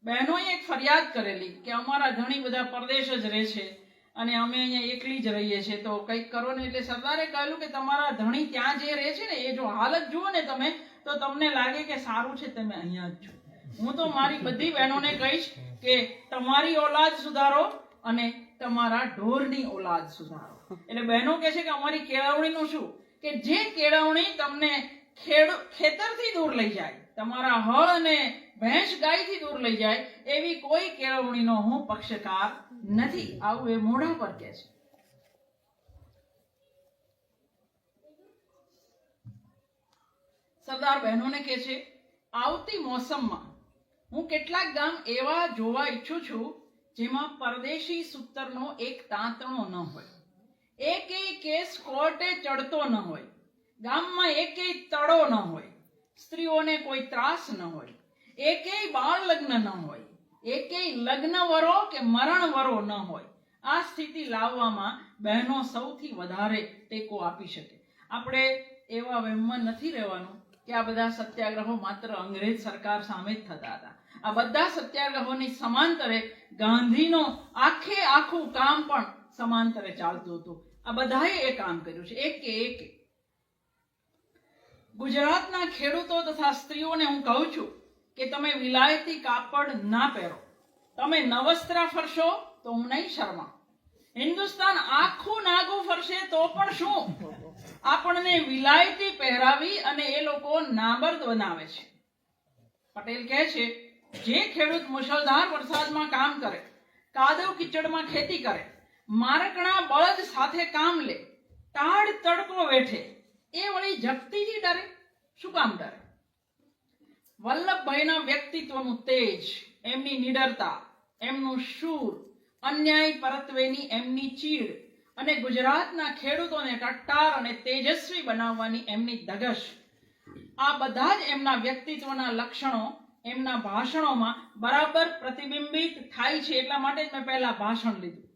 બહેનોએ એક ફરિયાદ કરેલી કે અમારા ઘણી બધા પરદેશ જ રહે છે અને અમે અહીંયા એકલી જ રહીએ છીએ, તો કંઈક કરો ને. એટલે સરદારે કહેલું કે તમારા ધણી ત્યાં જે રહે છે ને એ જો હાલત જુઓ ને તમે તો તમને લાગે કે સારું છે તમે અહીંયા જ છો. હું તો મારી બધી બહેનોને કહીશ કે તમારી ઓલાદ સુધારો અને તમારા ઢોરની ઓલાદ સુધારો. એટલે બહેનો કહે છે કે અમારી કેળવણીનું શું, કે જે કેળવણી તમને ખેતરથી દૂર લઈ જાય, તમારા હળ અને ભેંસ ગાયથી દૂર લઈ જાય, એવી કોઈ કેળવણીનો હું પક્ષકાર નથી. આવું એ મોઢા પર કહે છે. સરદાર બહેનોને કહે છે, આવતી મોસમમાં હું કેટલાક ગામ એવા જોવા ઈચ્છું છું જેમાં પરદેશી સૂતરનો એક તાંતણો ન હોય, એકેય કેસ કોર્ટે ચડતો ન હોય, ગામમાં એકેય તળો ન હોય, સ્ત્રીઓને કોઈ ત્રાસ ન હોય, એકેય બાળ લગ્ન ન હોય, એકેય લગ્ન વરો કે મરણ વરો ન હોય. આ સ્થિતિ લાવવામાં બહેનો સૌથી વધારે ટેકો આપી શકે. આપણે એવા વહેમમાં નથી રહેવાનું કે આ બધા સત્યાગ્રહો માત્ર અંગ્રેજ સરકાર સામે જ થતા હતા. આ બધા સત્યાગ્રહોની સમાંતરે ગાંધીનો આખું કામ પણ સમાંતરે ચાલતું હતું. આ બધાએ એ કામ કર્યું છે, એક. ગુજરાતના ખેડૂતો તથા સ્ત્રીઓને હું કહું છું કે તમે વિલાયતી કાપડ ના પહેરો, તમે નવસ્ત્રા ફરશો તો હું નહીં શર્મા. હિન્દુસ્તાન આખું નાગું ફરશે તો પણ શું, આપણને વિલાયતી પહેરાવી અને એ લોકો નાબર્દ બનાવે છે. પટેલ કહે છે, જે ખેડૂત મુશળધાર વરસાદમાં કામ કરે, કાદવ કિચડમાં ખેતી કરે, મારકણા બળદ સાથે કામ લે, ટાઢ તડકો વેઠે, એ વળી જપ્તીથી ડરે? શું કામ ડરે? વલ્લભભાઈના વ્યક્તિત્વનું તેજ, એમની નિડરતા, એમનું શૂર, અન્યાય પરત્વેની એમની ચીડ અને ગુજરાતના ખેડૂતોને ટટ્ટાર અને તેજસ્વી બનાવવાની એમની ધગશ, આ બધા જ એમના વ્યક્તિત્વના લક્ષણો એમના ભાષણોમાં બરાબર પ્રતિબિંબિત થાય છે. એટલા માટે જ મેં પહેલા ભાષણ લીધું.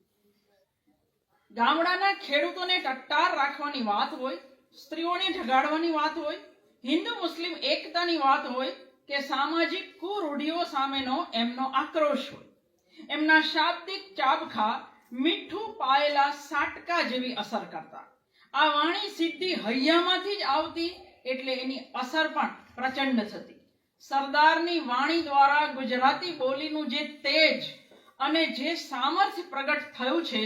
ગામડાના ખેડૂતોને ટટ્ટાર રાખવાની વાત હોય, સ્ત્રીઓને ઢગાડવાની વાત હોય, હિન્દુ મુસ્લિમ એકતાની વાત હોય કે સામાજિક કુરૂઢિઓ સામેનો એમનો આક્રોશ હોય, એમના શાબ્દિક ચાબખા મીઠું પાયેલા સાટકા જેવી અસર કરતા. આ વાણી સીધી હૈયામાંથી જ આવતી એટલે એની અસર પણ પ્રચંડ થતી. સરદારની વાણી દ્વારા ગુજરાતી બોલીનું જે તેજ અને જે સામર્થ્ય પ્રગટ થયું છે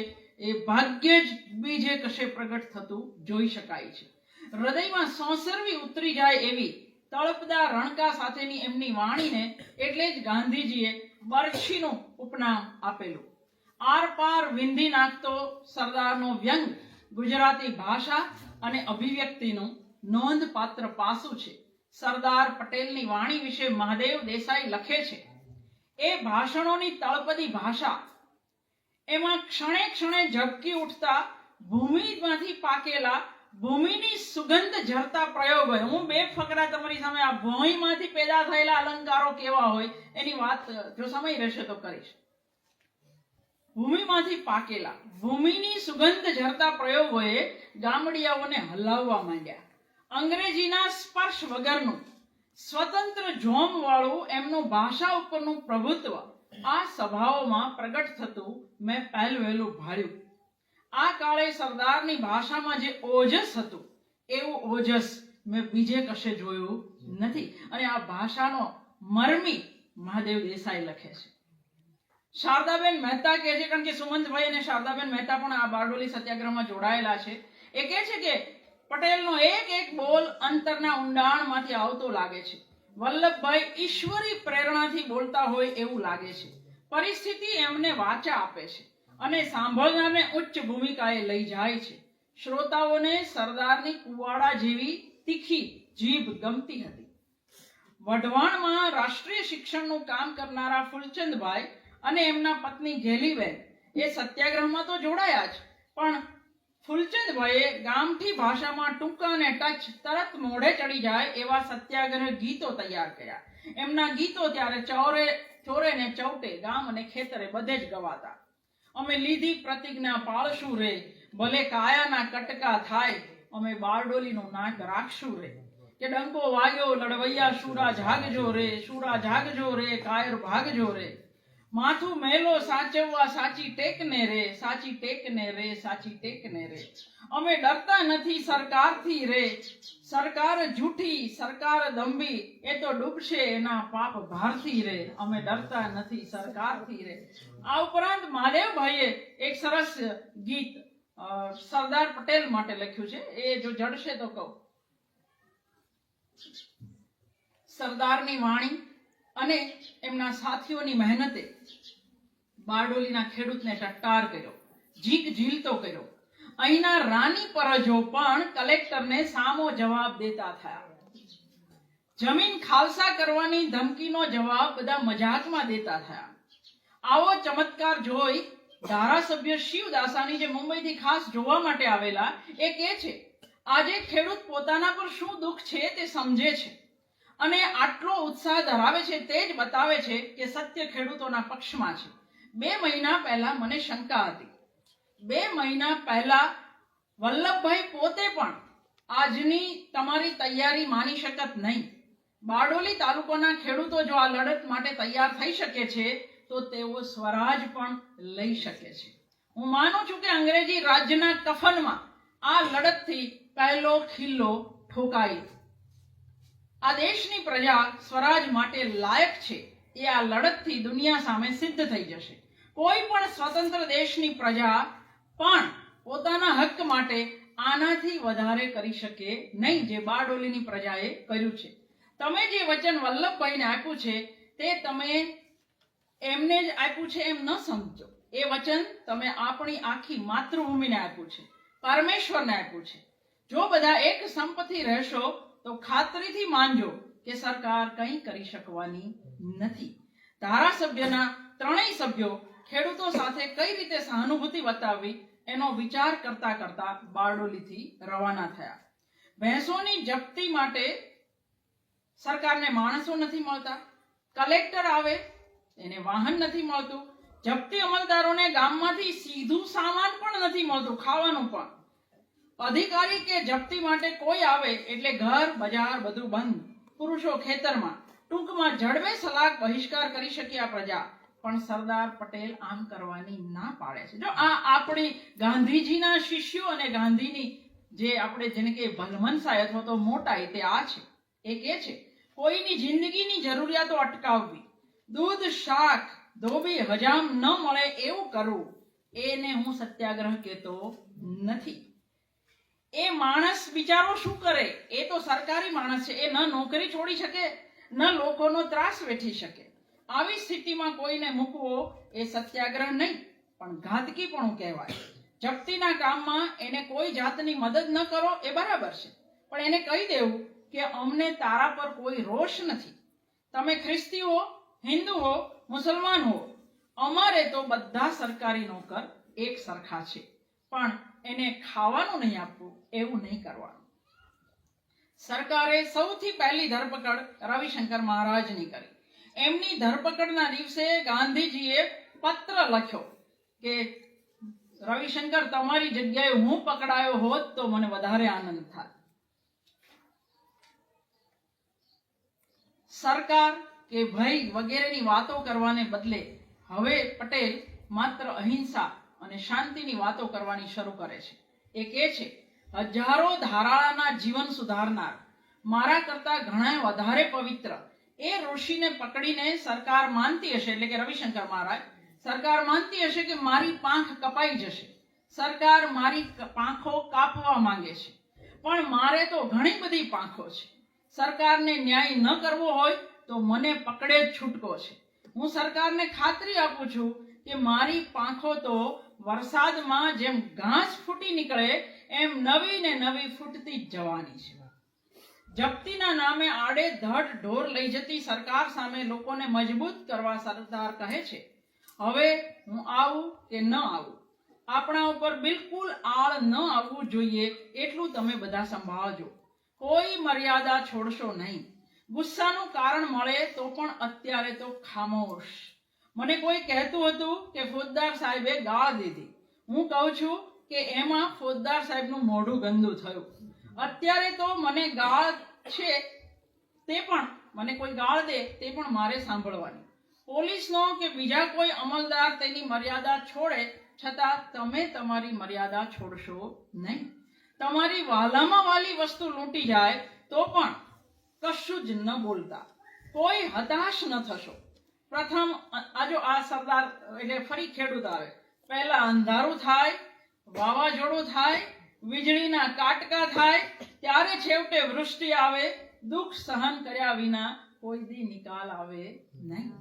એ ભાગ્યે જ બીજે કશે પ્રગટ થતું જોઈ શકાય છે. હૃદયમાં સોંસરવી ઉતરી જાય એવી તળપદા રણકા સાથેની એમની વાણીને એટલે જ ગાંધીજીએ બરછીનું ઉપનામ આપેલું. આર પાર વિંધી નાખતો સરદારનો વ્યંગ ગુજરાતી ભાષા અને અભિવ્યક્તિનું નોંધપાત્ર પાસું છે. સરદાર પટેલની વાણી વિશે મહાદેવ દેસાઈ લખે છે, એ ભાષણોની તળપદી ભાષા, એમાં ક્ષણે ક્ષણે ઝબકી ઉઠતા ભૂમિમાંથી પાકેલા ભૂમિની સુગંધ ઝરતા પ્રયોગો. હું બે ફકરા તમારી સામે આ ભૂમિમાંથી પેદા થયેલા અલંકારો કેવા હોય એની વાત જો સમય રહેશે તો કરીશ. ભૂમિમાંથી પાકેલા ભૂમિની સુગંધ ઝરતા પ્રયોગોએ ગામડિયાઓને હલાવવા માંડ્યા. અંગ્રેજીના સ્પર્શ વગરનું સ્વતંત્ર જોમ વાળું એમનું ભાષા ઉપરનું પ્રભુત્વ આ સભાઓમાં પ્રગટ થતું મેં પહેલવહેલું ભાળ્યું. આ કાળે સરદારની ભાષામાં જે ઓજસ હતું એવું ઓજસ મેં બીજે કશે જોયું નથી. અને આ ભાષાનો મરમી મહાદેવ દેસાઈ લખે છે. શારદાબેન મહેતા કહે છે, કારણ કે સુમંતભાઈ અને શારદાબેન મહેતા પણ આ બારડોલી સત્યાગ્રહમાં જોડાયેલા છે. એ કહે છે કે પટેલનો એક એક બોલ અંતરના ઊંડાણમાંથી આવતો લાગે છે. વલ્લભભાઈ ઈશ્વરી પ્રેરણાથી બોલતા હોય એવું લાગે છે. પરિસ્થિતિ એમને વાચા આપે છે અને સાંભળનારને ઉચ્ચ ભૂમિકાએ લઈ જાય છે. શ્રોતાઓને સરદારની કુવાડા જેવી તીખી જીભ ગમતી હતી. વઢવાણમાં રાષ્ટ્રીય શિક્ષણનું કામ કરનારા ફૂલચંદભાઈ અને એમના પત્ની ઘેલીબેન એ સત્યાગ્રહમાં તો જોડાયા જ, પણ ફૂલચંદભાઈએ ગામઠી ભાષામાં ટૂંકા અને ટચ તરત મોઢે ચડી જાય એવા સત્યાગ્રહ ગીતો તૈયાર કર્યા. એમના ગીતો ત્યારે ચોરે ને ચૌટે ગામ અને ખેતરે બધે જ ગવાતા. અમે લીધી પ્રતિજ્ઞા પાળશું રે, ભલે કાયાના કટકા થાય, અમે બારડોલીનું નાક રાખશું રે. કે ડંકો વાગ્યો લડવૈયા શુરા જાગજો રે, શુરા જાગજો રે, કાયર ભાગજો રે. માથું મેલો સાચવવા સાચી ટેકને રે, સાચી ટેકને રે, સાચી ટેકને રે. અમે ડરતા નથી સરકારથી રે, સરકાર જૂઠી સરકાર દંભી, એ તો ડૂબશે એના પાપ ભારથી રે. અમે ડરતા નથી સરકારથી રે. આ ઉપરાંત મહાદેવભાઈએ એક સરસ ગીત સરદાર પટેલ માટે લખ્યું છે. એ જો જડશે તો કહું. સરદારની વાણી અને એમના સાથીઓની મહેનતે બારડોલીના ખેડૂતને ટટ્ટાર કર્યો, જીક ઝીલતો કર્યો. અહીંના રાની પરજો પણ કલેક્ટરને સામો જવાબ દેતા થયા. જમીન ખાલસા કરવાની ધમકીનો જવાબ બધા મજાકમાં દેતા થયા. આવો ચમત્કાર જોઈ ધારાસભ્ય શિવદાસાની, જે મુંબઈથી ખાસ જોવા માટે આવેલા, એ કહે છે આજે ખેડૂત પોતાના પર શું દુઃખ છે તે સમજે છે અને આટલો ઉત્સાહ ધરાવે છે. તે જ બતાવે છે કે સત્ય ખેડૂતોના પક્ષમાં છે. 2 મહિના પહેલા મને શંકા હતી. 2 મહિના પહેલા વલ્લભભાઈ પોતે પણ આજની તમારી તૈયારી માની શકત નહીં. બારડોલી તાલુકાના ખેડૂતો જો આ લડત માટે તૈયાર થઈ શકે છે તો તેઓ સ્વરાજ પણ લઈ શકે છે. હું માનું છું કે અંગ્રેજી રાજ્યના કફનમાં આ લડતથી પહેલો ખિલ્લો ઠોકાઈ. આ દેશની પ્રજા સ્વરાજ માટે લાયક છે એ આ લડતથી દુનિયા સામે સિદ્ધ થઈ જશે. કોઈ પણ સ્વતંત્ર દેશની પ્રજા પણ પોતાના હક માટે આનાથી વધારે કરી શકે નહીં જે બારડોલીની પ્રજાએ કર્યું છે. તમે જે વચન વલ્લભભાઈને આપ્યું છે તે તમે એમને જ આપ્યું છે એમ ન સમજો. એ વચન તમે આપણી આખી માતૃભૂમિને આપ્યું છે, પરમેશ્વરને આપ્યું છે. જો બધા એક સંપથી રહેશો તો ખાતરીથી માનજો કે સરકાર કંઈ કરી શકવાની નથી. ધારાસભ્યના 3 સભ્યો ખેડૂતો સાથે કઈ રીતે સહાનુભૂતિ બતાવવી એનો વિચાર કરતા કરતા બારડોલીથી રવાના થયા. ભેંસોની જપ્તી માટે સરકારને માણસો નથી મળતા, કલેક્ટર આવે એને વાહન નથી મળતું, જપ્તી અમલદારોને ગામમાંથી સીધું સામાન પણ નથી મળતું, ખાવાનું પણ. અધિકારી કે જપ્તી માટે કોઈ આવે એટલે ઘર બજાર બધું બંધ, પુરુષો ખેતરમાં. ટૂંકમાં જડબે સલાક બહિષ્કાર કરી શક્યા પ્રજા, પણ સરદાર પટેલ આમ કરવાની ના પાડે છે. જો આ આપણી ગાંધીજીના શિષ્યો અને ગાંધીની જે આપણે જેને કે ભલમનસાઈ અથવા તો મોટાઈ તે આ છે. એ કહે છે કોઈની જિંદગીની જરૂરિયાતો અટકાવવી, દૂધ શાક ધોબી હજામ ન મળે એવું કરવું, એને હું સત્યાગ્રહ કહેતો નથી. એ માણસ બિચારો શું કરે? એ તો સરકારી માણસ છે. એ ન નોકરી છોડી શકે, ન લોકોનો ત્રાસ વેઠી શકે. આવી સ્થિતિમાં કોઈને મૂકવો એ સત્યાગ્રહ નહીં પણ ઘાતકીપણું કહેવાય. જપ્તીના કામમાં એને કોઈ જાતની મદદ ન કરો એ બરાબર છે, પણ એને કહી દેવું કે અમને તારા પર કોઈ રોષ નથી. તમે ખ્રિસ્તી હો, હિન્દુ હો, મુસલમાન હો, અમારે તો બધા સરકારી નોકર એક સરખા છે, પણ એને ખાવાનું નહીં આપવું એવું નહીં કરવાનું. સરકારે સૌથી પહેલી ધરપકડ રવિશંકર મહારાજની કરી. એમની ધરપકડના દિવસે ગાંધીજીએ પત્ર લખ્યો કે રવિશંકર, તમારી જગ્યાએ હું પકડાયો હોત તો મને વધારે આનંદ થાય. સરકાર કે ભય વગેરેની વાતો કરવાને બદલે હવે પટેલ માત્ર અહિંસા અને શાંતિની વાતો કરવાની શરૂ કરે છે. એ કહે છે હજારો ધારાળાના જીવન સુધારનાર, મારા કરતા ઘણા વધારે પવિત્ર એ ઋષિને પકડીને સરકાર માનતી હશે, એટલે કે રવિશંકર મહારાજ સરકાર માનતી હશે કે મારી પાંખ કપાઈ જશે, સરકાર મારી પાંખો કાપવા માંગે છે, પણ મારે તો ઘણી બધી પાંખો છે, સરકારને ન્યાય ન કરવો હોય તો મને પકડે જ છૂટકો છે. હું સરકારને ખાતરી આપું છું કે મારી પાંખો તો વરસાદમાં જેમ ઘાસ ફૂટી નીકળે એમ નવી ને નવી ફૂટતી જ જવાની છે. જપ્તીના નામે આડેધડ ઢોર લઈ જતી સરકાર સામે લોકોને મજબૂત કરવા સરદાર કહે છે, હવે હું આવું કે ન આવું, આપણા ઉપર બિલકુલ આળ ન આવવું જોઈએ એટલું તમે બધા સંભાળજો. કોઈ મર્યાદા છોડશો નહીં. ગુસ્સાનું કારણ મળે તો પણ અત્યારે તો ખામોશ. મને કોઈ કહેતું હતું કે ફોજદાર સાહેબે ગાળ દીધી. હું કહું છું કે એમાં ફોજદાર સાહેબનું મોઢું ગંદુ થયું. અત્યારે તો મને ગાળ છે તે પણ, મને કોઈ ગાળ દે તે પણ મારે સાંભળવાની. પોલીસનો કે બીજા કોઈ અમલદાર તેની મર્યાદા છોડે છતાં તમે તમારી મર્યાદા છોડશો નહીં. તમારી વહાલામાં વહાલી વસ્તુ લૂંટી જાય તો પણ કશું જ ન બોલતા, કોઈ હતાશ ન થશો. પ્રથમ આ સરદાર એટલે ફરી ખેડૂત આવે, પહેલા અંધારું થાય, વાવાઝોડું થાય, વીજળીના કાટકા થાય, ત્યારે છેવટે વૃષ્ટિ આવે. દુઃખ સહન કર્યા વિના કોઈ દી નિકાલ આવે નહીં.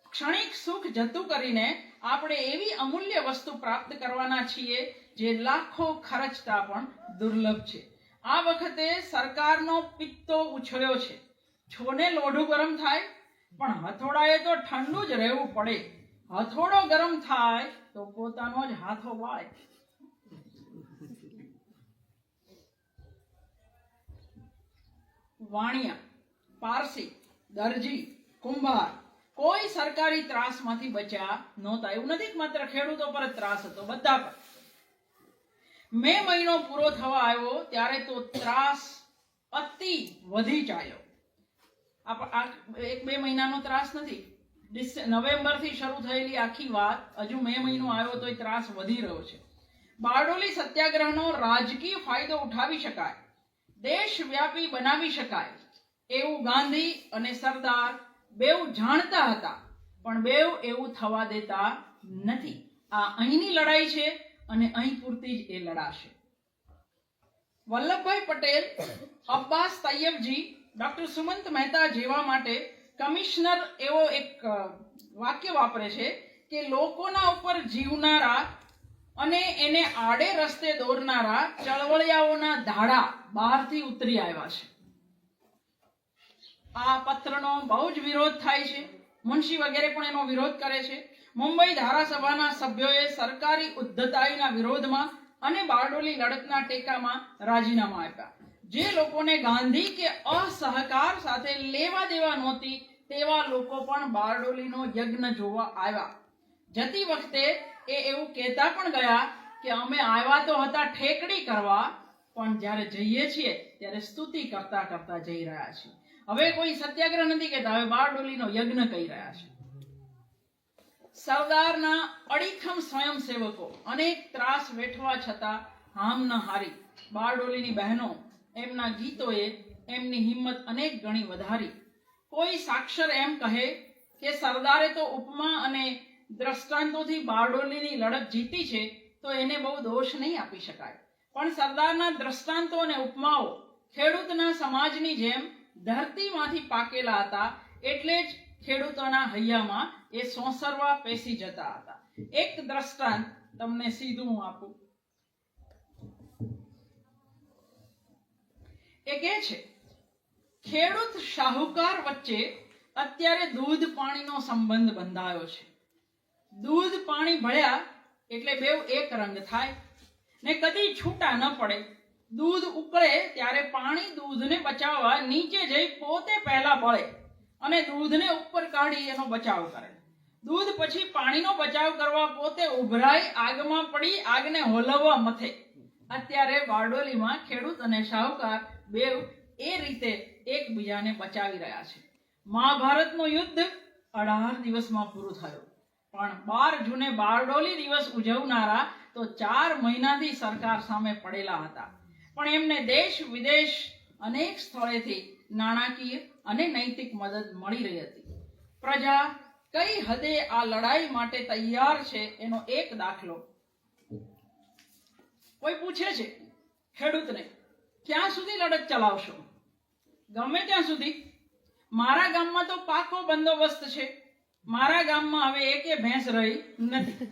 ક્ષણિક સુખ જતું કરીને આપણે એવી અમૂલ્ય વસ્તુ પ્રાપ્ત કરવાના છીએ જે લાખો ખર્ચતા પણ દુર્લભ છે. આ વખતે સરકારનો પિત્તો ઉછળ્યો છે. છોને લોઢું ગરમ થાય પણ હથોડાએ તો ઠંડુ જ રહેવું પડે. હથોડો ગરમ થાય તો પોતાનો જ હાથો બાળે. વાણિયા, પારસી, દરજી, કુંભાર કોઈ સરકારી ત્રાસમાંથી બચ્યા નહોતા. એવું નથી કે માત્ર ખેડૂતો પર જ ત્રાસ હતો, બધા પર. મે મહિનો પૂરો થવા આવ્યો ત્યારે તો ત્રાસ અતિ વધી ચાલ્યો. એક બે મહિનાનો ત્રાસ નથી, નવેમ્બરથી શરૂ થયેલી આખી વાત હજુ મે મહિનો આવ્યો તો ત્રાસ વધી રહ્યો છે. બારડોલી સત્યાગ્રહનો રાજકીય ફાયદો ઉઠાવી શકાય, દેશવ્યાપી બનાવી શકાય એવું ગાંધી અને સરદાર બેઉ જાણતા હતા, પણ બેઉ એવું થવા દેતા નથી. આ અહીંની લડાઈ છે અને અહીં પૂરતી જ એ લડાશે. વલ્લભભાઈ પટેલ, અબ્બાસ તૈયબજી, ડોક્ટર સુમંત મહેતા જેવા માટે કમિશનર એવો એક વાક્ય વાપરે છે કે લોકોના ઉપર જીવનારા અને એને આડે રસ્તે દોરનારા ચળવળિયાઓના ધાડા બહારથી ઉતરી આવ્યા છે. આ પત્રનો બહુ જ વિરોધ થાય છે. મુનશી વગેરે પણ એનો વિરોધ કરે છે. મુંબઈ ધારાસભાના સભ્યોએ સરકારી ઉદ્ધતાઈના વિરોધમાં અને બારડોલી લડતના ટેકામાં રાજીનામા આપ્યા. જે લોકોને ગાંધી કે અસહકાર સાથે લેવા દેવા નહોતી તેવા લોકો પણ બારડોલીનો યજ્ઞ જોવા આવ્યા. જતી વખતે એ એવું કહેતા પણ ગયા કે અમે આવ્યા તો હતા ઠેકડી કરવા, પણ જ્યારે જઈએ છીએ ત્યારે સ્તુતિ કરતા કરતા જઈ રહ્યા છીએ. હવે કોઈ સત્યાગ્રહ નથી કહેતા, હવે બારડોલીનો યજ્ઞ કહી રહ્યા છે. સરદારના અડીખમ સ્વયંસેવકો અનેક ત્રાસ વેઠવા છતાં હામ ન હારી. બારડોલીની બહેનો, એમના ગીતોએ એમની હિંમત અનેક ગણી વધારી. કોઈ સાક્ષર એમ કહે કે સરદારે તો ઉપમા અને દ્રષ્ટાંતોથી બારડોલીની લડત જીતી છે તો એને બહુ દોષ નહીં આપી શકાય. પણ સરદારના દ્રષ્ટાંતો અને ઉપમાઓ ખેડૂતના સમાજની જેમ ધરતીમાંથી પાકેલા હતા, એટલે જ ખેડૂતોના હૈયામાં એ સોંસરવા પેસી જતા હતા. એક દ્રષ્ટાંત તમને સીધું હું આપું. એ કહે છે, ખેડૂત શાહુકાર વચ્ચે અત્યારે દૂધ પાણીનો સંબંધ બંધાયો છે. દૂધ પાણી ભળ્યા એટલે બેવ એક રંગ થાય ને કદી છૂટા ન પડે. દૂધ ઉકળે ત્યારે પાણી દૂધને બચાવવા નીચે જઈ પોતે પહેલા બળે અને દૂધને ઉપર કાઢી એનો બચાવ કરે. દૂધ પછી પાણીનો બચાવ કરવા પોતે ઉભરાઈ આગમાં પડી આગને હોલવવા મથે. અત્યારે બારડોલીમાં ખેડૂત અને શાહુકાર બેવ એ રીતે એકબીજાને બચાવી રહ્યા છે. મહાભારતનું યુદ્ધ 18 દિવસમાં પૂરું થયું, પણ 12 જૂને બારડોલી દિવસ ઉજવનારા તો 4 મહિનાથી સરકાર સામે પડેલા હતા. પણ એમને દેશ વિદેશ અનેક સ્થળેથી નાણાકીય અને નૈતિક મદદ મળી રહી હતી. પ્રજા કઈ હદે આ લડાઈ માટે તૈયાર છે એનો એક દાખલો. કોઈ પૂછે છે ખેડૂતને, ક્યાં સુધી લડત ચલાવશો? ગમે ત્યાં સુધી. મારા ગામમાં તો પાકો બંદોબસ્ત છે. મારા ગામમાં હવે એકે ભેંસ રહી નથી.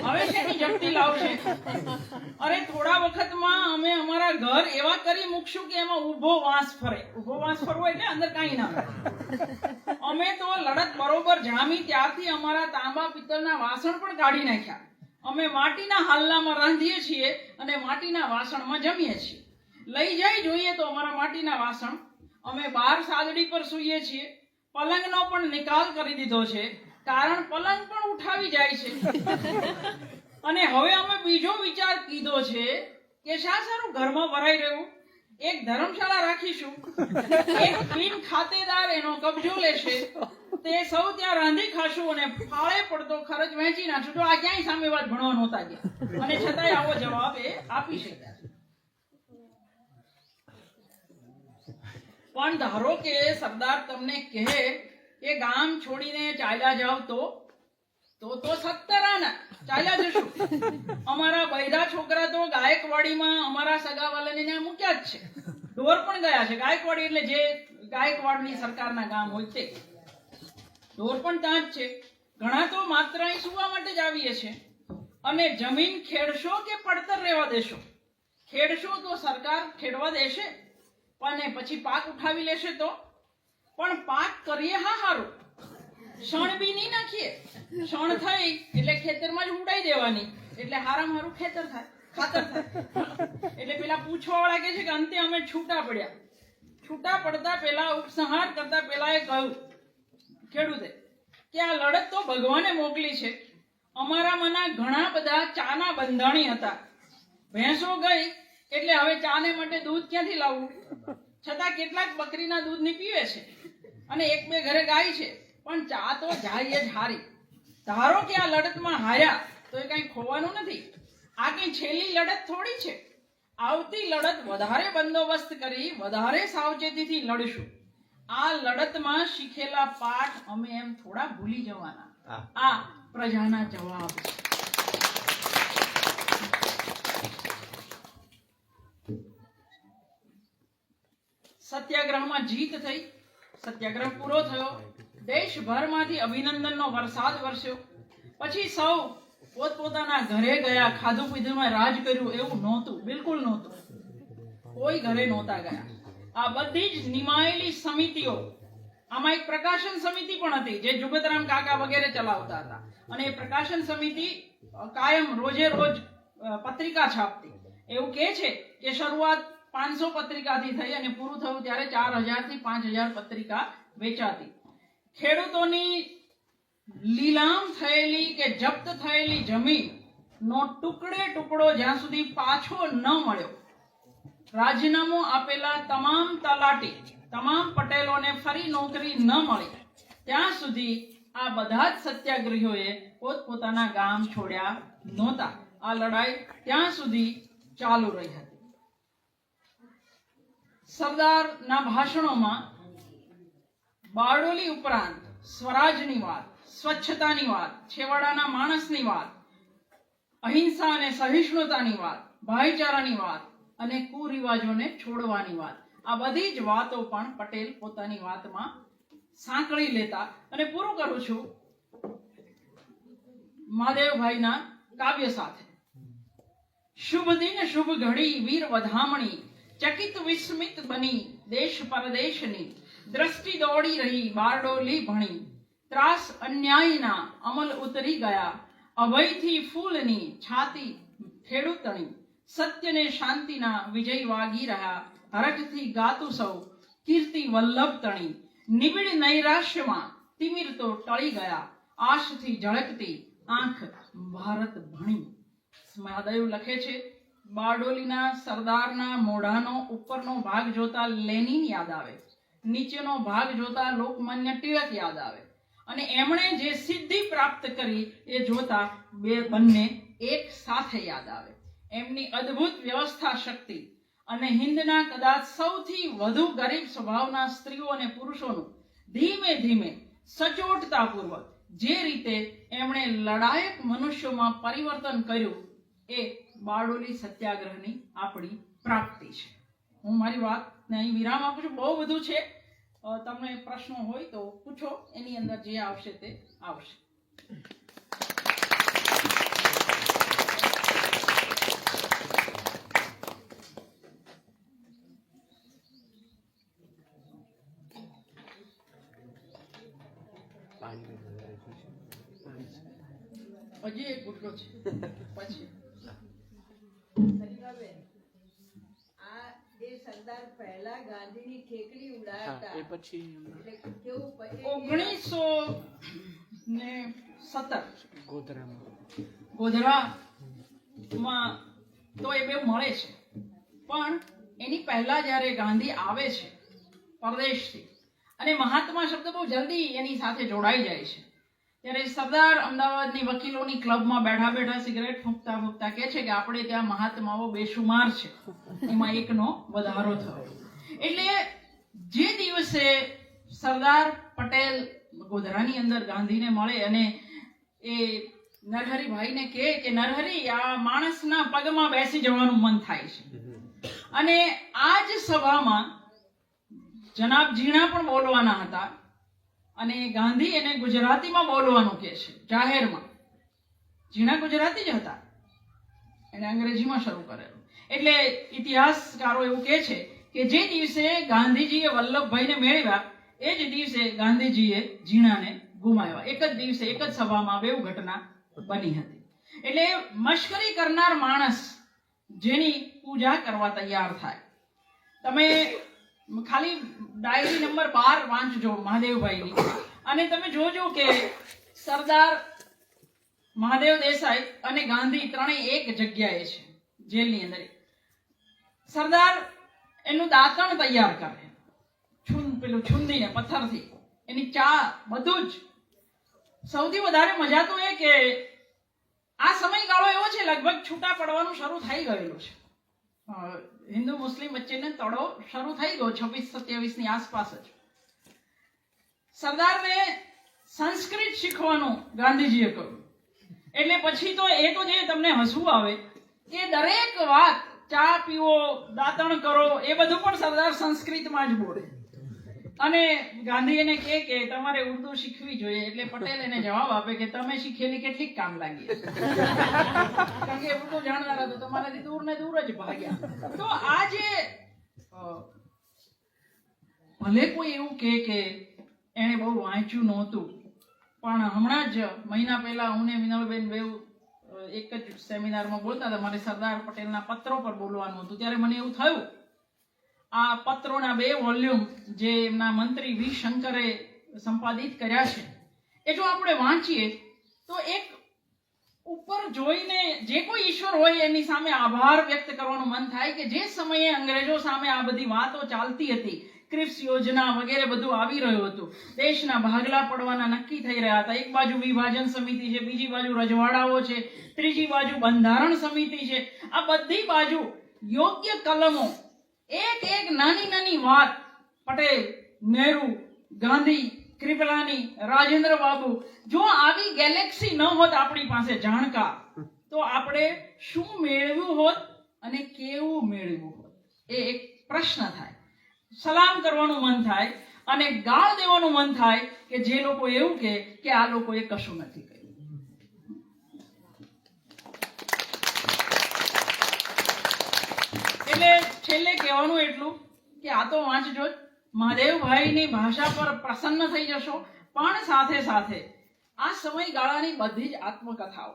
હવે શેની જપ્તી લાવશે? અરે થોડા વખતમાં અમે અમારા ઘર એવા કરી મૂકશું કે એમાં ઊભો વાંસ ફરે. ઊભો વાંસ ફરવો એટલે અંદર કાંઈ ના ફરે. અમે તો લડત બરોબર જામી ત્યારથી અમારા તાંબા પિત્તળના વાસણ પણ કાઢી નાખ્યા. અમે માટીના હાલનામાં રાંધીએ છીએ અને માટીના વાસણમાં જમીએ છીએ. લઈ જાય જોઈએ તો અમારા માટીના વાસણ. અમે બહાર સાદડી પર સૂઈએ છીએ. પલંગનો પણ નિકાલ કરી દીધો છે, કારણ પલંગ પણ ઉઠાવી જાય છે. અને હવે અમે બીજો વિચાર કીધો છે કે શા સારું ઘરમાં ભરાઈ રહ્યું, એક ધર્મશાળા રાખીશું. એક બિન ખાતેદાર એનો કબજો લેશે, તે સૌ ત્યાં રાંધી ખાશું અને ફાળે પડતો ખર્ચ વહેંચી નાખશું. તો આ ક્યાંય સામે વાત ભણવા નહોતા ગયા અને છતાંય આવો જવાબ એ આપી શક્યા. પણ ધારો કે સરદાર તમને કહે કે ગામ છોડીને ચાલ્યા જાવ તો 17 આના ચાલ્યા જશું. અમારા બૈરા છોકરા તો ગાયકવાડીમાં અમારા સગાવાલાને ત્યાં મૂક્યા જ છે. ઢોર પણ ગયા છે. ગાયકવાડી એટલે જે ગાયકવાડની સરકારના ગામ હોય તે ઢોર પણ ત્યાં જ છે. ઘણા તો માત્ર અહીં સુવા માટે જ આવીએ છે. અને જમીન ખેડશો કે પડતર રહેવા દેશો? ખેડશો તો સરકાર ખેડવા દેશે, અને પછી પાક ઉઠાવી લેશે તો. પણ પાક કરીએ હા હારું, શણ બી નહીં નાખીએ. શણ થઈ એટલે ખેતરમાં જ ઉડાઈ દેવાની, એટલે હારામાં હારું ખેતર થાય, ખાતર થાય. એટલે પેલા પૂછવાવાળા કહે છે કે અંતે અમે છૂટા પડ્યા. છૂટા પડતા પહેલા ઉપસંહાર કરતા પહેલા એ કહ્યું ખેડૂતે કે આ લડત તો ભગવાને મોકલી છે. અમારામાંના ઘણા બધા ચાના બંધાણી હતા. ભેંસો ગઈ એટલે હવે ચાને માટે દૂધ ક્યાંથી લાવવું? છતાં કેટલાક બકરીના દૂધની પીવે છે અને એક બે ઘરે ગાય છે. પણ ચા તો જાય જ હારી. ધારો કે આ લડતમાં હાર્યા તો એ કઈ ખોવાનું નથી. આ કઈ છેલ્લી લડત થોડી છે. આવતી લડત વધારે બંદોબસ્ત કરી, વધારે સાવચેતીથી લડશું. આ લડતમાં શીખેલા પાઠ અમે એમ થોડા ભૂલી જવાના. આ પ્રજાના જવાબ છે. સત્યાગ્રહમાં જીત થઈ. સત્યાગ્રહ પૂરો થયો. દેશભરમાંથી અભિનંદનનો વરસાદ વરસ્યો. પછી સૌ પોતપોતાના ઘરે ગયા. ખાધું પીધુંમાં રાજ કર્યું એવું નહોતું, બિલકુલ નહોતું. કોઈ ઘરે નહોતા ગયા. આ બધી જ નિમાયેલી સમિતિઓ, આમાં એક પ્રકાશન સમિતિ પણ હતી જે જુગતરામ કાકા વગેરે ચલાવતા હતા. અને એ પ્રકાશન સમિતિ કાયમ રોજે રોજ પત્રિકા છાપતી. એવું કહે છે કે શરૂઆત 500 પત્રિકાથી થઈ અને પૂરું થયું ત્યારે 4000 થી 5000 પત્રિકા વેચાતી. ખેડૂતોની લીલામ થયેલી કે જપ્ત થયેલી જમીનનો ટુકડે ટુકડો જ્યાં સુધી પાછો ન મળ્યો, રાજીનામું આપેલા તમામ તલાટી, તમામ પટેલોને ફરી નોકરી ન મળી, ત્યાં સુધી આ બધા જ સત્યાગ્રહીઓએ પોતપોતાના ગામ છોડ્યા નહોતા. આ લડાઈ ત્યાં સુધી ચાલુ રહી હતી. સરદારના ભાષણોમાં બારડોલી ઉપરાંત સ્વરાજની વાત, સ્વચ્છતાની વાત, છેવાડાના માણસની વાત, અહિંસા અને સહિષ્ણુતાની વાત, ભાઈચારાની વાત અને કુરિવાજોને છોડવાની વાત, આ બધી જ વાતો પણ પટેલ પોતાની વાતમાં સાંકળી લેતા. અને પૂરું કરું છું મહાદેવભાઈના કાવ્ય સાથે. શુભ દિન શુભ ઘડી વીર વધામણી, ચકિત વિસ્મિત બની દેશ પરદેશની, દ્રષ્ટિ દોડી રહી બારડોલી ભણી, ત્રાસ અન્યાયના અમલ ઉતરી ગયા, અભયથી ફૂલની છાતી ખેડૂતણી, સત્યને શાંતિના વિજય વાગી રહ્યા, હરખથી ગાતું સૌ કીર્તિ વલ્લભ તણી, નિબિડ નૈરાશ્યમાં તિમિર તો ટળી ગયા, આશથી ઝળકતી આંખ ભારત ભણી. મહાદેવ લખે છે, બારડોલીના સરદારના મોઢાનો ઉપરનો ભાગ જોતા લેનિન યાદ આવે, નીચેનો ભાગ જોતા લોકમાન્ય ટિળક યાદ આવે, અને એમણે જે સિદ્ધિ પ્રાપ્ત કરી એ જોતા બંને એક સાથે યાદ આવે. એમની અદ્ભુત વ્યવસ્થા શક્તિ અને હિન્દના કદાચ સૌથી વધુ ગરીબ સ્વભાવના સ્ત્રીઓ અને પુરુષોનું ધીમે ધીમે સચોટતાપૂર્વક જે રીતે એમણે લડાયક મનુષ્યોમાં પરિવર્તન કર્યું એ બારડોલી સત્યાગ્રહની આપણી પ્રાપ્તિ છે. હું મારી વાતને અહીં વિરામ આપું છું. બહુ બધું છે, તમને પ્રશ્નો હોય તો પૂછો, એની અંદર જે આવશે તે આવશે. હજી એક ગુટલો છે પછી આ જે સરદાર પહેલા ગાંધીની ઠેકડી ઉડાડતા એ પછી એટલે કેવું 1917 ગોધરામાં તો એ બે મળે છે, પણ એની પહેલા જ્યારે ગાંધી આવે છે પરદેશથી અને મહાત્મા શબ્દ બહુ જલ્દી એની સાથે જોડાઈ જાય છે, ત્યારે સરદાર અમદાવાદની વકીલોની ક્લબમાં બેઠા બેઠા સિગરેટ ફૂંકતા ફૂંકતા કહે છે કે આપણે ત્યાં મહાત્માઓ બેશુમાર છે, એમાં એકનો વધારો થયો. એટલે જે દિવસે સરદાર પટેલ ગોધરાની અંદર ગાંધીને મળે અને એ નરહરિભાઈને કહે કે નરહરી, આ માણસના પગમાં બેસી જવાનું મન થાય છે. અને આ જ સભામાં જનાબ ઝીણા પણ બોલવાના હતા અને ગાંધી એને ગુજરાતીમાં બોલવાનું કહે છે જાહેરમાં. ઝીણા ગુજરાતી જ હતા, એને અંગ્રેજીમાં શરૂ કરેલું. એટલે ઇતિહાસકારો એવું કહે છે કે જે દિવસે ગાંધીજીએ વલ્લભભાઈને મેળવ્યા એ જ દિવસે ગાંધીજીએ ઝીણાને ગુમાવ્યા. એક જ દિવસે એક જ સભામાં બે ઘટના બની હતી. એટલે મશ્કરી કરનાર માણસ જેની પૂજા કરવા તૈયાર થાય. તમે ખાલી ડાયરી નંબર 12 વાંચજો મહાદેવભાઈની અને તમે જોજો કે સરદાર મહાદેવ દેસાઈ અને ગાંધી ત્રણેય એક જગ્યાએ છે જેલની અંદર. સરદાર એનું દાંતણ તૈયાર કરે, પેલું છુંદીને પથ્થરથી, એની ચા, બધું જ. સૌથી વધારે મજા તો એ કે આ સમયગાળો એવો છે લગભગ છૂટા પડવાનું શરૂ થઈ ગયેલું છે. હિન્દુ મુસ્લિમ વચ્ચેનો તડો શરૂ થઈ ગયો 26-27 ની આસપાસ જ. સરદારને સંસ્કૃત શીખવાનું ગાંધીજીએ કહ્યું. એટલે પછી તો એ તો જે તમને હસવું આવે કે દરેક વાત, ચા પીવો, દાંતણ કરો, એ બધું પણ સરદાર સંસ્કૃતમાં જ બોલે. અને ગાંધી એને કહે કે તમારે ઉર્દુ શીખવી જોઈએ. એટલે પટેલ એને જવાબ આપે કે તમે શીખેલી કેટલીક કામ લાગી, કારણ કે ઉર્દુ જાણનારા તો તમારાથી દૂર ને દૂર જ ભાગ્યા. તો આ જે ભલે કોઈ એવું કહે કે એને બહુ વાંચ્યું નહોતું, પણ હમણાં જ મહિના પહેલા હું ને વિનલબેન બેઉ એક જ સેમિનારમાં બોલતા હતા. મારે સરદાર પટેલના પત્રો પર બોલવાનું હતું, ત્યારે મને એવું થયું આ પત્રોના 2 વોલ્યુમ જે એમના મંત્રી વી શંકરે સંપાદિત કર્યા છે એ જો આપણે વાંચીએ તો એક ઉપર જોઈને જે કોઈ ઈશ્વર હોય એની સામે આભાર વ્યક્ત કરવાનું મન થાય કે જે સમયે અંગ્રેજો સામે આ બધી વાતો ચાલતી હતી, ક્રિપ્સ યોજના વગેરે બધું આવી રહ્યું હતું, દેશના ભાગલા પડવાના નક્કી થઈ રહ્યા હતા. એક બાજુ વિભાજન સમિતિ છે, બીજી બાજુ રજવાડાઓ છે, ત્રીજી બાજુ બંધારણ સમિતિ છે. આ બધી બાજુ યોગ્ય કલમો, એક એક નાની નાની વાત પટેલ, નહેરુ, ગાંધી, કૃપલાની, રાજેન્દ્ર બાબુ, જો આવી ગેલેક્સી ન હોત આપણી પાસે જાણકાર, તો આપણે શું મેળવ્યું હોત અને કેવું મેળવ્યું હોત? એ એક પ્રશ્ન થાય. સલામ કરવાનું મન થાય અને ગાળ દેવાનું મન થાય કે જે લોકો એવું કહે કે આ લોકોએ કશું નથી કર્યું. એટલે છેલ્લે કહેવાનું એટલું કે આ તો વાંચજો જ, મહાદેવભાઈની ભાષા પર પ્રસન્ન થઈ જશો, પણ સાથે સાથે આ સમયગાળાની બધી જ આત્મકથાઓ,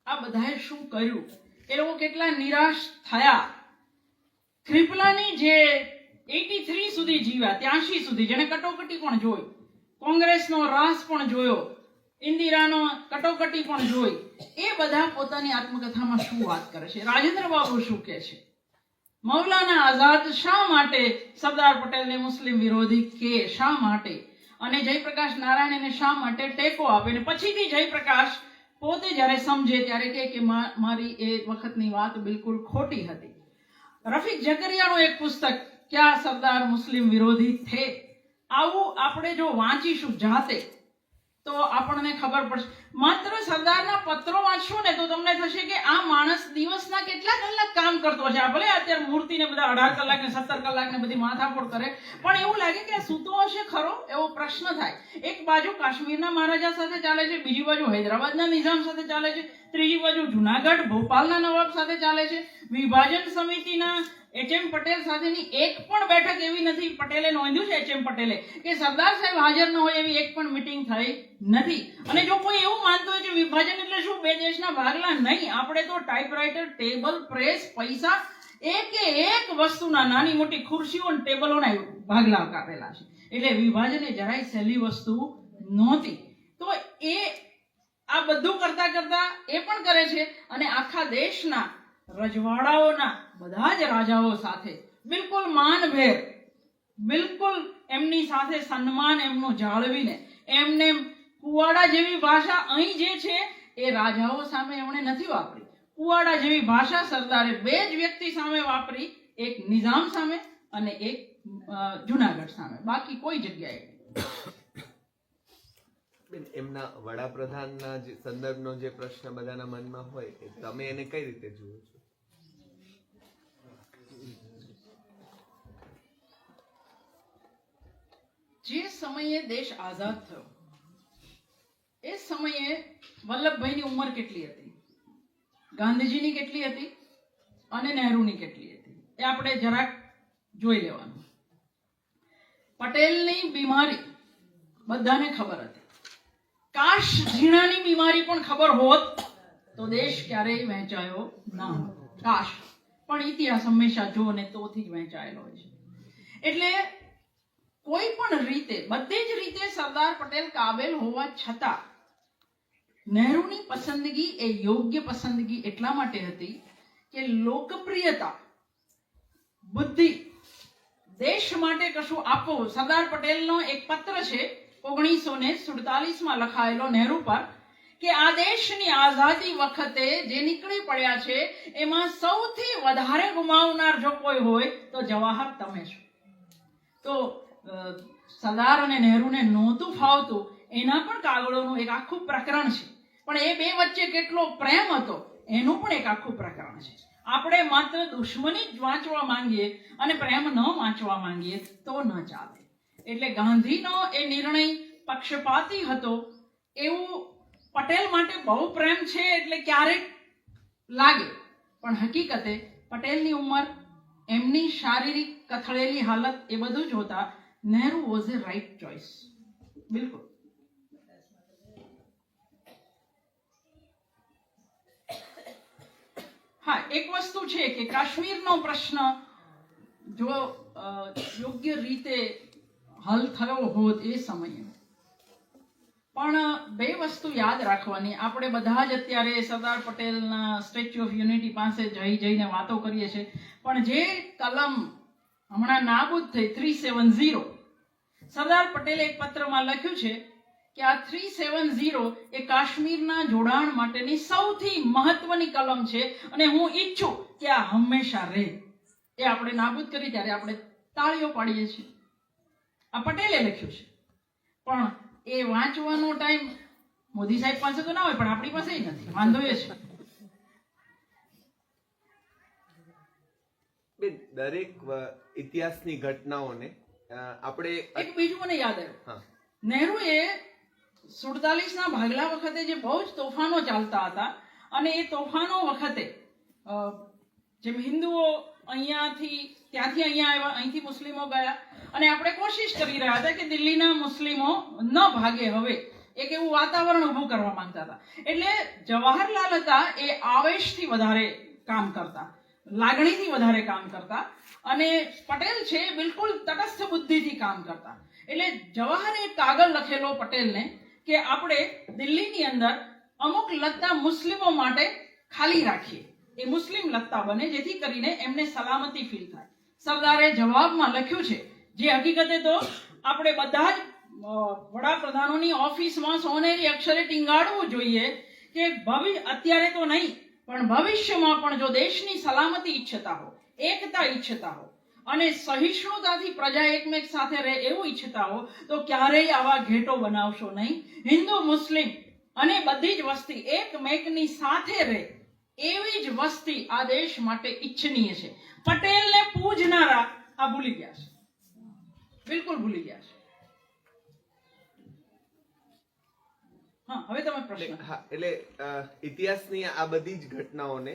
આ બધાએ શું કર્યું, એ લોકો કેટલા નિરાશ થયા. કૃપલાની જે 83 સુધી જીવ્યા, 83 સુધી, જેને કટોકટી પણ જોઈ, કોંગ્રેસનો રાસ પણ જોયો, ઇન્દિરાનો કટોકટી પણ જોઈ, એ બધા પોતાની આત્મકથામાં શું વાત કરે છે, રાજેન્દ્ર બાબુ શું કહે છે, મૌલાના આઝાદ શા માટે સરદાર પટેલને મુસ્લિમ વિરોધી કે શા માટે, અને જયપ્રકાશ નારાયણ શા માટે ટેકો આપે. અને પછીથી જયપ્રકાશ પોતે જ્યારે સમજે ત્યારે કહે કે મારી એ વખતની વાત બિલકુલ ખોટી હતી. રફીક ઝકરિયાનું એક પુસ્તક ક્યા સરદાર મુસ્લિમ વિરોધી થે, આવું આપણે જો વાંચીશું જાતે તો આપણને ખબર પડશે. માત્ર સરદારના પત્રો વાંચશું ને તો તમને થશે કે આ માણસ દિવસના કેટલા કલાક કામ કરતો હશે. આ ભલે અત્યારે મૂર્તિને બધા 18 કલાક ને 17 કલાક ને બધી માથાપોડ કરે, પણ એવું લાગે કે આ સૂતો હશે ખરો એવો પ્રશ્ન થાય. એક બાજુ કાશ્મીરના મહારાજા સાથે ચાલે છે, બીજી બાજુ હૈદરાબાદના નિઝામ સાથે ચાલે છે, ત્રીજી બાજુ જુનાગઢ ભોપાલના નવાબ સાથે ચાલે છે. વિભાજન સમિતિના એચ.એમ. પટેલ સાથેની એક પણ બેઠક એવી નથી, પટેલે નોંધ્યું છે એચ.એમ. પટેલે, કે સરદાર સાહેબ હાજર ન હોય એવી એક પણ મીટિંગ થઈ નથી. અને જો કોઈ એવું માનતું હોય કે વિભાજન એટલે શું, બે દેશના ભાગલા, નહીં. આપણે તો ટાઈપરાઇટર, ટેબલ, પ્રેસ, પૈસા, એક વસ્તુના નાની મોટી ખુરશીઓ અને ટેબલોના ભાગલા કાપેલા છે. એટલે વિભાજન એ જરાય સહેલી વસ્તુ નહોતી. તો એ આ બધું કરતા કરતા એ પણ કરે છે અને આખા દેશના રજવાડાઓના બધા જ રાજાઓ સાથે બિલકુલ માનભેર, બિલકુલ એમની સાથે સન્માન એમનું જાળવીને, એમને કુવાડા જેવી ભાષા અહીં જે છે એ રાજાઓ સામે એમણે નથી વાપરી. કુવાડા જેવી ભાષા સરદારે બે જ વ્યક્તિ સામે વાપરી, એક નિઝામ સામે અને એક જુનાગઢ સામે, બાકી કોઈ જગ્યાએ. એમના વડાપ્રધાનના જે સંદર્ભનો જે પ્રશ્ન બધાના મનમાં હોય, તમે એને કઈ રીતે જુઓ છો? જે સમયે દેશ આઝાદ થયો એ સમયે વલ્લભભાઈની ઉંમર કેટલી હતી, ગાંધીજીની કેટલી હતી અને નહેરુની કેટલી હતી, એ આપણે જરાક જોઈ લેવાનું. પટેલની બીમારી બધાને ખબર હતી. કાશ ઝીણાની બીમારી પણ ખબર હોત તો દેશ ક્યારેય વહેંચાયો ના હોત. કાશ. પણ ઇતિહાસ હંમેશા જો ને તોથી જ વહેંચાયેલો હોય છે. એટલે કોઈ પણ રીતે, બધી જ રીતે સરદાર પટેલ કાબેલ હોવા છતાં નહેરુની પસંદગી એ યોગ્ય પસંદગી એટલા માટે હતી કે લોકપ્રિયતા, બુદ્ધિ, દેશ માટે કશું આપવું. સરદાર પટેલનો એક પત્ર છે 1947માં લખાયેલો નહેરુ પર, કે આ દેશની આઝાદી વખતે જે નીકળી પડ્યા છે એમાં સૌથી વધારે ગુમાવનાર જો કોઈ હોય તો જવાહર તમે છો. તો સરદાર અને નહેરુને નહોતું ફાવતું, એના પણ કાગળોનું એક આખું પ્રકરણ છે. પણ એ બે વચ્ચે કેટલો પ્રેમ હતો એનું પણ એક આખું પ્રકરણ છે. આપણે માત્ર દુશ્મની જ વાંચવા માંગીએ અને પ્રેમ ન વાંચવા માંગીએ તો ન ચાલે. એટલે ગાંધીનો એ નિર્ણય પક્ષપાતી હતો એવું પટેલ માટે બહુ પ્રેમ છે એટલે ક્યારેક લાગે, પણ હકીકતે પટેલની ઉંમર, એમની શારીરિક કથળેલી હાલત, એ બધું જોતા Nehru was A right choice. બિલકુલ. હા, એક વસ્તુ છે કે કાશ્મીરનો પ્રશ્ન જો યોગ્ય રીતે હલ થયો હોત એ સમયે, પણ બે વસ્તુ યાદ રાખવાની. આપણે બધા જ અત્યારે સરદાર પટેલના સ્ટેચ્યુ ઓફ યુનિટી પાસે જઈને વાતો કરીએ છીએ, પણ જે કલમ હમણાં નાબૂદ થઈ 370, સરદાર પટેલે એક પત્રમાં લખ્યું છે કે આ 370 એ કાશ્મીરના જોડાણ માટેની સૌથી મહત્વની કલમ છે અને હું ઈચ્છું કે આ હંમેશા રહે. એ આપણે નાબૂદ કરી ત્યારે આપણે તાળીઓ પાડીએ છીએ. આ પટેલે લખ્યું છે, પણ એ વાંચવાનો ટાઈમ મોદી સાહેબ પાસે તો ના હોય, પણ આપણી પાસે નથી. વાંધો એ છે. દરેક ઇતિહાસની ઘટનાઓને આપણે એક બીજું મને યાદ આવ્યું. નહેરુએ 47ના ભાગલા વખતે જે બહુ જ તોફાનો ચાલતા હતા, અને એ તોફાનો વખતે જેમ હિન્દુઓ ત્યાંથી અહીંયા આવ્યા, અહીંથી મુસ્લિમો ગયા, અને આપણે કોશિશ કરી રહ્યા હતા કે દિલ્હીના મુસ્લિમો ન ભાગે. હવે એક એવું વાતાવરણ ઊભું કરવા માંગતા હતા. એટલે જવાહરલાલ હતા એ આવેશથી વધારે કામ કરતા, લાગણીથી વધારે કામ કરતા, અને પટેલ છે બિલકુલ તટસ્થ બુદ્ધિથી કામ કરતા. એટલે જવાહરે એક કાગળ લખેલો પટેલને કે આપણે દિલ્હીની અંદર અમુક લત્તા મુસ્લિમો માટે ખાલી રાખીએ, એ મુસ્લિમ લત્તા બને, જેથી કરીને એમને સલામતી ફીલ થાય. સરદારે જવાબમાં લખ્યું છે, જે હકીકતે તો આપણે બધા જ વડાપ્રધાનોની ઓફિસમાં સોનેરી અક્ષરે ટીંગાડવું જોઈએ કે અત્યારે તો નહીં, પણ ભવિષ્યમાં પણ જો દેશની સલામતી ઈચ્છતા હો, એકતા ઈચ્છતા હો અને સહિષ્ણુતાથી પ્રજા એકમેક સાથે રહે એવું ઈચ્છતા હો તો ક્યારેય આવા ઘેટો બનાવશો નહીં. હિન્દુ મુસ્લિમ અને બધી જ વસ્તી એકમેકની સાથે રહે એવી જ વસ્તી આ દેશ માટે ઈચ્છનીય છે. પટેલને પૂજનારા આ ભૂલી ગયા છે, બિલકુલ ભૂલી ગયા છે. હા, હવે તમે પ્રશ્ન. હા, એટલે ઇતિહાસની આ બધી જ ઘટનાઓને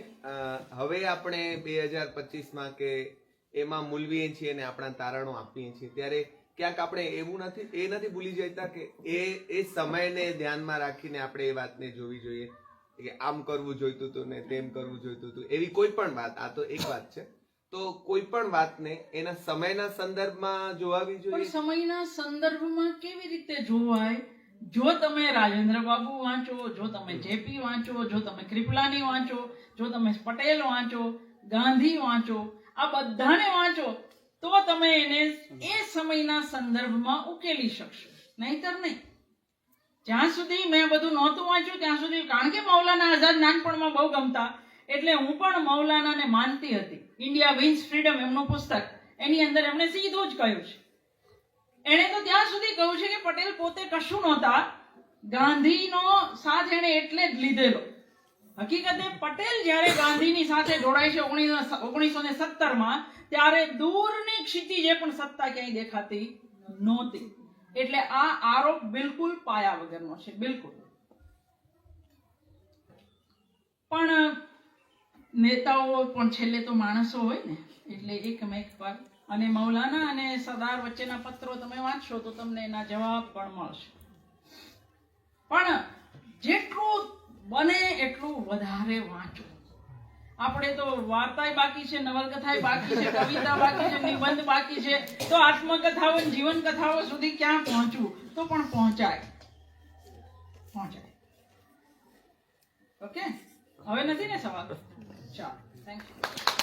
હવે આપણે 2025માં કે એમાં મૂલવીએ છીએ અને આપણા તારણો આપીએ છીએ ત્યારે ક્યાંક આપણે એવું નથી ભૂલી જતા કે એ સમયને ધ્યાનમાં રાખીને આપણે એ વાતને જોવી જોઈએ કે આમ કરવું જોઈતું હતું ને તેમ કરવું જોઈતું હતું. એવી કોઈ પણ વાત, આ તો એક વાત છે, તો કોઈ પણ વાતને એના સમયના સંદર્ભમાં જોવાવી પણ જોઈએ. સમયના સંદર્ભમાં કેવી રીતે જોવાય? જો તમે રાજેન્દ્ર બાબુ વાંચો, જો તમે જેપી વાંચો, જો તમે કૃપલાની વાંચો, જો તમે પટેલ વાંચો, ગાંધી વાંચો, આ બધાને વાંચો તો તમે એને એ સમયના સંદર્ભમાં ઉકેલી શકશો, નહીતર નહીં. જ્યાં સુધી મેં બધું નહોતું વાંચ્યું ત્યાં સુધી, કારણ કે મૌલાના આઝાદ નાનપણમાં બહુ ગમતા એટલે હું પણ મૌલાનાને માનતી હતી. ઇન્ડિયા વિન્સ ફ્રીડમ એમનું પુસ્તક, એની અંદર એમણે સીધું જ કહ્યું છે. એણે તો ત્યાં સુધી કહ્યું છે કે પટેલ પોતે કશું નહોતા, ગાંધીનો સાથ એણે એટલે જ લીધેલો. હકીકતે પટેલ જ્યારે ગાંધીની સાથે જોડાય છે 1917માં, ત્યારે દૂરની ક્ષિતિજે પણ સત્તા ક્યાંય દેખાતી નહોતી. એટલે આ આરોપ બિલકુલ પાયા વગરનો છે, બિલકુલ. પણ નેતાઓ પણ છેલ્લે તો માણસો હોય ને, એટલે એકમેક પર. અને મૌલાના અને સરદાર વચ્ચેના પત્રો તમે વાંચશો તો તમને એના જવાબ પણ મળશે. પણ જેટલું બને એટલું વધારે વાંચો. આપણે તો વાર્તાય બાકી છે, નવલકથાય બાકી છે, કવિતા બાકી છે, નિબંધ બાકી છે, તો આત્મકથાઓ અને જીવન કથાઓ સુધી ક્યાં પહોંચવું? તો પણ પહોંચાય. ઓકે, હવે નથી ને સવાલ? ચાલો, થેન્ક યુ.